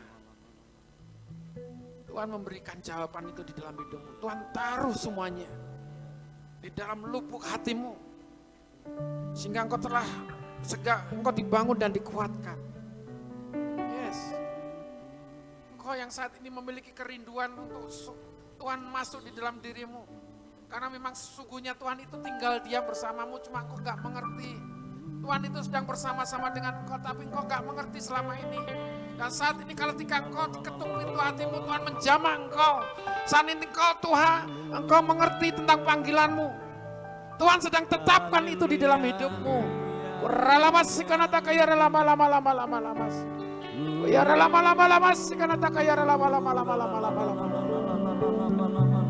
Tuhan memberikan jawaban itu di dalam hidupmu. Tuhan taruh semuanya di dalam lubuk hatimu, sehingga engkau dibangun dan dikuatkan. Yes, engkau yang saat ini memiliki kerinduan untuk Tuhan masuk di dalam dirimu, karena memang sesungguhnya Tuhan itu tinggal diam bersamamu, cuma engkau gak mengerti Tuhan itu sedang bersama-sama dengan engkau, tapi engkau gak mengerti selama ini. Dan saat ini ketika engkau ketuk pintu hatimu, Tuhan menjamah engkau. Saat ini engkau mengerti tentang panggilanmu. Tuhan sedang tetapkan itu di dalam hidupmu. Ralamas sikanata kaya lama-lama-lama-lama-lama. Ya lama-lama-lama sikanata kaya lama-lama-lama-lama-lama.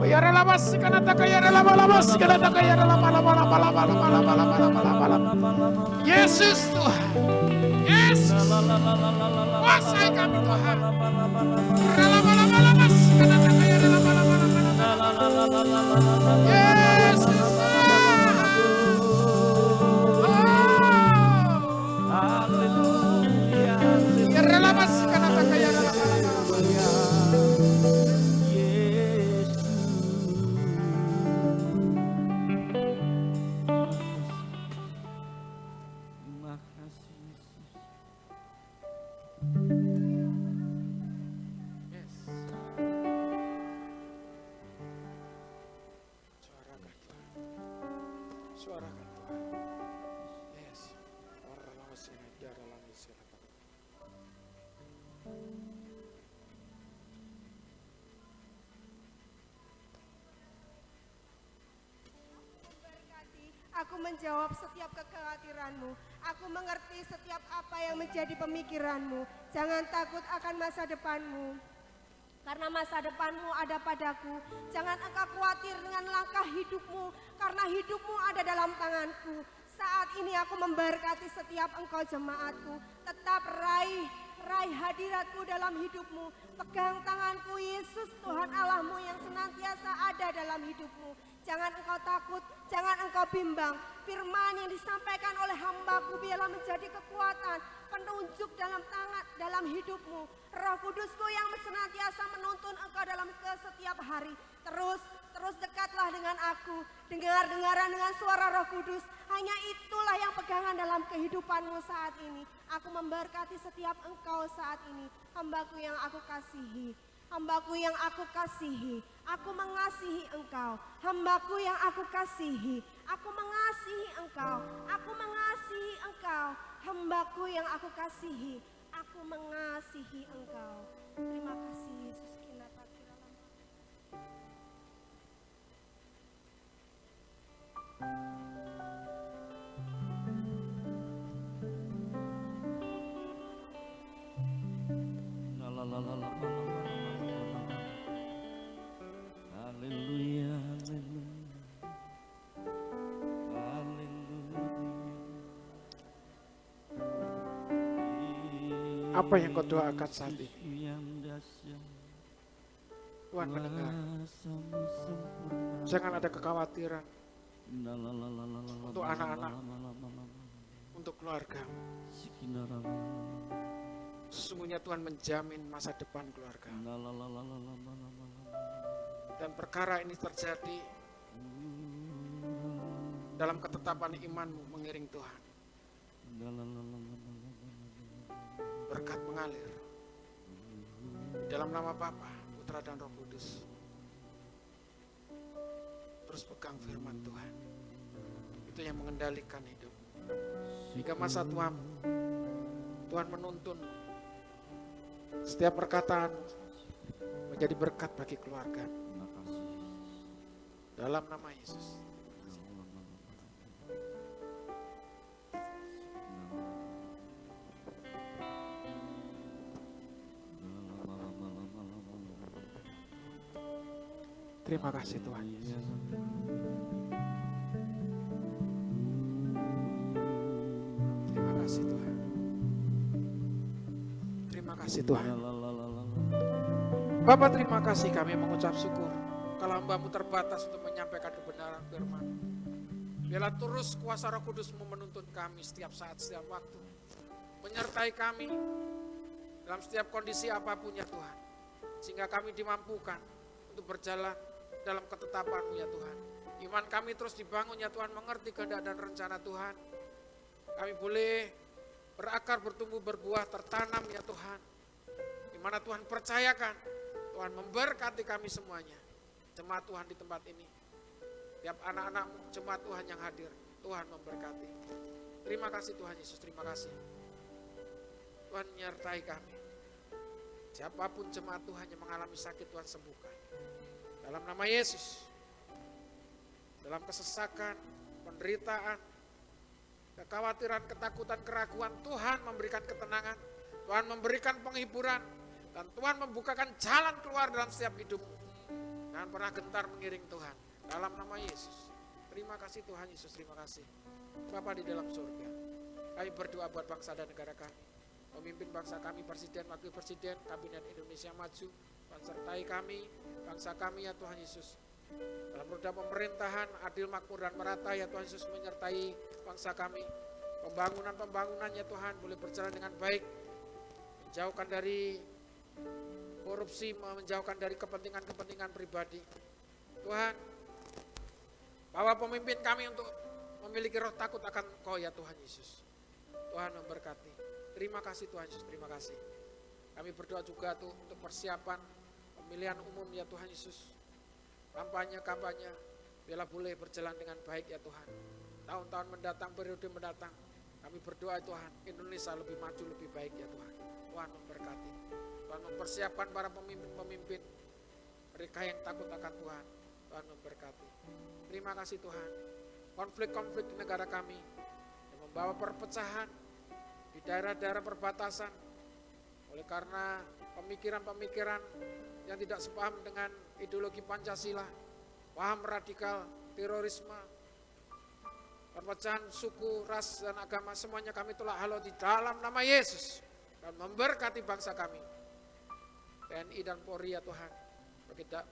Ya lama sikanata kaya lama-lama sikanata kaya lama-lama-lama-lama-lama-lama-lama. Yesus Tuhan. Yesus. Kuasai kami Tuhan. Lama-lama-lama sikanata kaya lama-lama-lama. Yesus. Suarakan Tuhan. Yes. Orang lama sini darah lama sini. Aku menjawab setiap kekhawatiranmu. Aku mengerti setiap apa yang menjadi pemikiranmu. Jangan takut akan masa depanmu. Karena masa depanmu ada padaku. Jangan engkau khawatir dengan langkah hidupmu. Karena hidupmu ada dalam tanganku. Saat ini aku memberkati setiap engkau jemaatku. Tetap raih hadiratku dalam hidupmu. Pegang tanganku Yesus Tuhan Allahmu yang senantiasa ada dalam hidupmu. Jangan engkau takut, jangan engkau bimbang. Firman yang disampaikan oleh hambaku biarlah menjadi kekuatan, penunjuk dalam hidupmu. Roh Kudusku yang senantiasa menuntun engkau dalam setiap hari. Terus dekatlah dengan aku. Dengar-dengaran dengan suara Roh Kudus. Hanya itulah yang pegangan dalam kehidupanmu saat ini. Aku memberkati setiap engkau saat ini. Hambaku yang aku kasihi. Hambaku yang aku kasihi, aku mengasihi engkau. Hambaku yang aku kasihi, aku mengasihi engkau. Aku mengasihi engkau. Hambaku yang aku kasihi, aku mengasihi engkau. Terima kasih Yesus. Haleluya. Apa yang kau doakan saat ini? Tuhan mendengar. Jangan ada kekhawatiran untuk anak-anak, untuk keluarga. Sesungguhnya Tuhan menjamin masa depan keluarga. Dan perkara ini terjadi dalam ketetapan imanmu mengiring Tuhan. Berkat mengalir dalam nama Bapa, Putra dan Roh Kudus. Terus pegang firman Tuhan. Itu yang mengendalikan hidup. Hingga masa tuamu, Tuhan menuntun setiap perkataan menjadi berkat bagi keluarga. Dalam nama Yesus. Terima kasih Tuhan Yesus. Terima kasih Tuhan. Terima kasih Tuhan. Bapak terima kasih, kami mengucap syukur kalau hamba-Mu terbatas untuk menyampaikan kebenaran firman. Biarlah terus kuasa Roh Kudus-Mu menuntun kami setiap saat, setiap waktu. Menyertai kami dalam setiap kondisi apapun ya Tuhan. Sehingga kami dimampukan untuk berjalan dalam ketetapan-Mu ya Tuhan. Iman kami terus dibangun ya Tuhan, mengerti kehendak dan rencana Tuhan. Kami boleh berakar, bertumbuh, berbuah, tertanam ya Tuhan. Di mana Tuhan percayakan, Tuhan memberkati kami semuanya. Jemaat Tuhan di tempat ini. Tiap anak-anak-Mu, jemaat Tuhan yang hadir, Tuhan memberkati. Terima kasih Tuhan Yesus, terima kasih. Tuhan menyertai kami. Siapapun jemaat Tuhan yang mengalami sakit, Tuhan sembuhkan. Dalam nama Yesus. Dalam kesesakan, penderitaan, kekhawatiran, ketakutan, keraguan, Tuhan memberikan ketenangan, Tuhan memberikan penghiburan, dan Tuhan membukakan jalan keluar dalam setiap hidupmu. Jangan pernah gentar mengiring Tuhan. Dalam nama Yesus. Terima kasih Tuhan Yesus, terima kasih. Bapa di dalam surga, kami berdoa buat bangsa dan negara kami. Pemimpin bangsa kami, Presiden, Wakil Presiden, Kabinet Indonesia Maju, Tuhan sertai kami, bangsa kami ya Tuhan Yesus. Dalam roda pemerintahan, adil, makmur, dan merata ya Tuhan Yesus, menyertai bangsa kami. Pembangunan ya Tuhan boleh berjalan dengan baik, menjauhkan dari korupsi, menjauhkan dari kepentingan-kepentingan pribadi. Tuhan, bawa pemimpin kami untuk memiliki roh takut akan Engkau ya Tuhan Yesus. Tuhan memberkati. Terima kasih Tuhan Yesus, terima kasih. Kami berdoa juga untuk persiapan pemilihan umum ya Tuhan Yesus. Kampanye, biarlah boleh berjalan dengan baik ya Tuhan. Tahun-tahun mendatang, periode mendatang, kami berdoa Tuhan, Indonesia lebih maju, lebih baik ya Tuhan. Tuhan memberkati. Tuhan mempersiapkan para pemimpin-pemimpin, mereka yang takut akan Tuhan. Tuhan memberkati. Terima kasih Tuhan. Konflik-konflik di negara kami yang membawa perpecahan di daerah-daerah perbatasan oleh karena pemikiran-pemikiran yang tidak sepaham dengan ideologi Pancasila, paham radikal, terorisme, perpecahan suku, ras, dan agama, semuanya kami tolak halau di dalam nama Yesus dan memberkati bangsa kami. TNI dan Polri ya Tuhan,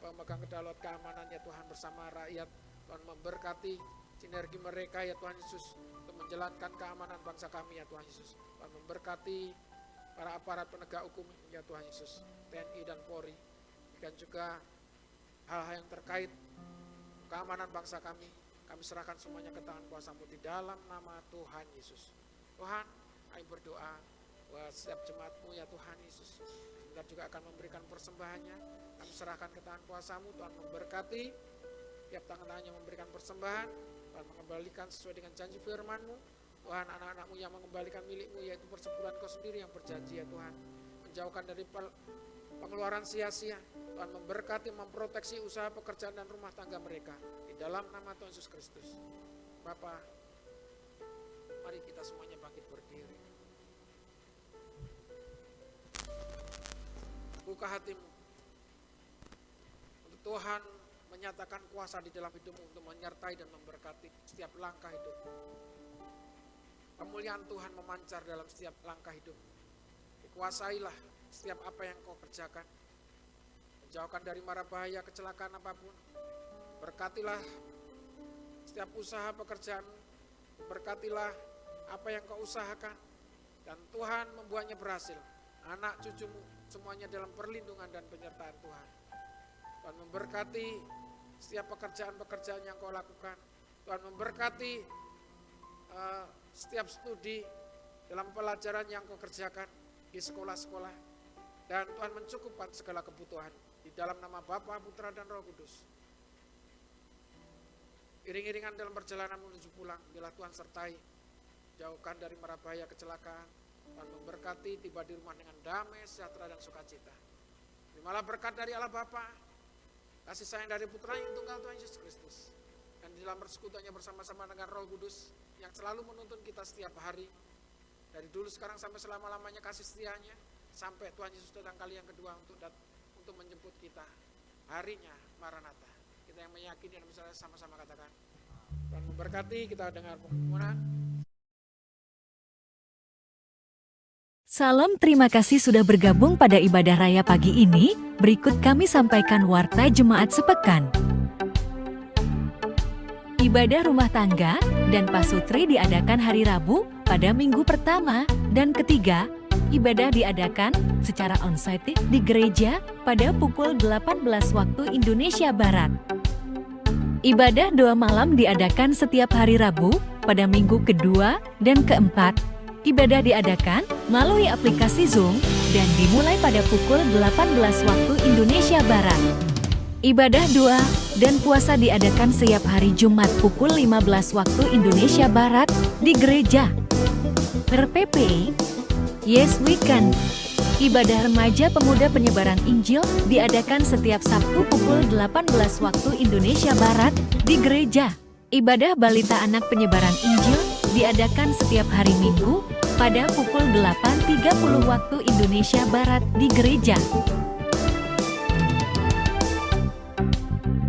pemegang kedaulatan keamanan ya Tuhan bersama rakyat, Tuhan memberkati sinergi mereka ya Tuhan Yesus untuk menjalankan keamanan bangsa kami ya Tuhan Yesus. Tuhan memberkati para aparat penegak hukum ya Tuhan Yesus, TNI dan Polri, dan juga hal-hal yang terkait keamanan bangsa kami serahkan semuanya ke tangan kuasa-Mu di dalam nama Tuhan Yesus. Tuhan, kami berdoa buat setiap jemaat-Mu ya Tuhan Yesus, sebentar juga akan memberikan persembahannya, kami serahkan ke tangan kuasa-Mu. Tuhan memberkati tiap tangan-tangan yang memberikan persembahan, Tuhan mengembalikan sesuai dengan janji firman-Mu. Tuhan, anak-anak-Mu yang mengembalikan milik-Mu, yaitu persepuluhan Kau sendiri yang berjanji ya Tuhan, menjauhkan dari pengeluaran sia-sia. Tuhan memberkati, memproteksi usaha pekerjaan dan rumah tangga mereka di dalam nama Tuhan Yesus Kristus. Bapa, mari kita semuanya bangkit berdiri. Buka hatimu untuk Tuhan menyatakan kuasa di dalam hidupmu untuk menyertai dan memberkati setiap langkah hidupmu. Kemuliaan Tuhan memancar dalam setiap langkah hidupmu. Dikuasailah setiap apa yang kau kerjakan. Menjauhkan dari mara bahaya, kecelakaan apapun. Berkatilah setiap usaha pekerjaanmu. Berkatilah apa yang kau usahakan. Dan Tuhan membuatnya berhasil. Anak cucumu semuanya dalam perlindungan dan penyertaan Tuhan. Tuhan memberkati setiap pekerjaan-pekerjaan yang kau lakukan. Tuhan memberkati setiap studi dalam pelajaran yang kau kerjakan di sekolah-sekolah. Dan Tuhan mencukupkan segala kebutuhan di dalam nama Bapa, Putra, dan Roh Kudus. Iring-iringan dalam perjalanan menuju pulang, biarlah Tuhan sertai, jauhkan dari mara bahaya, kecelakaan. Tuhan memberkati, tiba di rumah dengan damai, sejahtera, dan sukacita. Terimalah berkat dari Allah Bapa, kasih sayang dari Putra yang tunggal Tuhan Yesus Kristus, dan di dalam persekutuannya bersama-sama dengan Roh Kudus yang selalu menuntun kita setiap hari, dari dulu sekarang sampai selama-lamanya kasih setianya, sampai Tuhan Yesus datang kali yang kedua untuk menjemput kita. Harinya Maranatha. Kita yang meyakini dan bisa sama-sama katakan. Tuhan memberkati, kita dengar pengumuman. Salam, terima kasih sudah bergabung pada ibadah raya pagi ini. Berikut kami sampaikan warta jemaat sepekan. Ibadah rumah tangga dan pasutri diadakan hari Rabu pada minggu pertama dan ketiga. Ibadah diadakan secara onsite di gereja pada pukul 18 waktu Indonesia Barat. Ibadah doa malam diadakan setiap hari Rabu pada minggu kedua dan keempat. Ibadah diadakan melalui aplikasi Zoom dan dimulai pada pukul 18 waktu Indonesia Barat. Ibadah doa dan puasa diadakan setiap hari Jumat pukul 15 waktu Indonesia Barat di gereja. RPP, Yes We Can. Ibadah remaja pemuda penyebaran Injil diadakan setiap Sabtu pukul 18 waktu Indonesia Barat di gereja. Ibadah balita anak penyebaran Injil diadakan setiap hari Minggu pada pukul 8.30 waktu Indonesia Barat di gereja.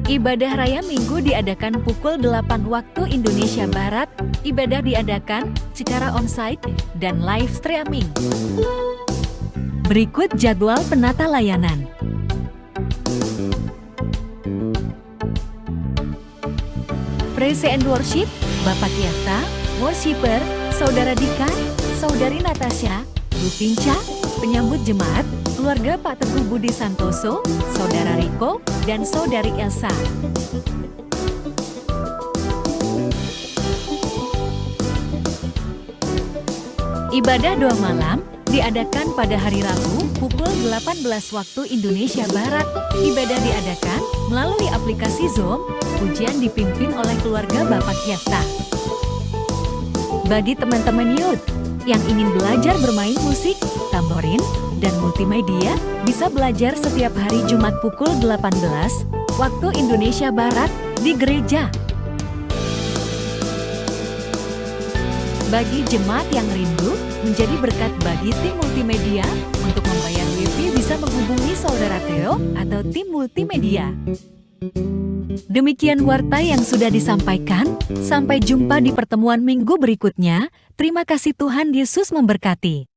Ibadah Raya Minggu diadakan pukul 8 waktu Indonesia Barat. Ibadah diadakan secara onsite dan live streaming. Berikut jadwal penata layanan. Praise and Worship, Bapak Yata, Worshipper, Saudara Dika, Saudari Natasha, Bu Pinca, penyambut jemaat, keluarga Pak Teguh Budi Santoso, Saudara Riko, dan Saudari Elsa. Ibadah doa malam diadakan pada hari Rabu pukul 18 waktu Indonesia Barat. Ibadah diadakan melalui aplikasi Zoom. Pujian dipimpin oleh keluarga Bapak Yata. Bagi teman-teman youth yang ingin belajar bermain musik, tamborin, dan multimedia, bisa belajar setiap hari Jumat pukul 18 waktu Indonesia Barat di gereja. Bagi jemaat yang rindu menjadi berkat bagi tim multimedia, untuk membayar WiFi bisa menghubungi Saudara Theo atau tim multimedia. Demikian warta yang sudah disampaikan. Sampai jumpa di pertemuan minggu berikutnya. Terima kasih, Tuhan Yesus memberkati.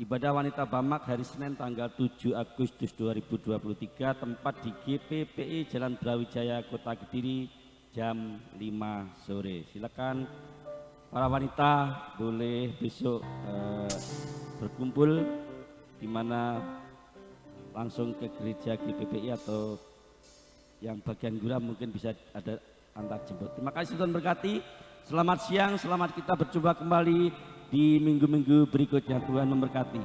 Ibadah wanita Bamak hari Senin tanggal 7 Agustus 2023, tempat di GPPI Jalan Brawijaya, Kota Kediri, jam 5 sore. Silakan para wanita boleh besok berkumpul di mana langsung ke gereja GPPI, atau yang bagian Gura mungkin bisa ada antar jemput. Terima kasih, Tuhan berkati. Selamat siang, selamat kita berjumpa kembali di minggu-minggu berikutnya. Tuhan memberkati.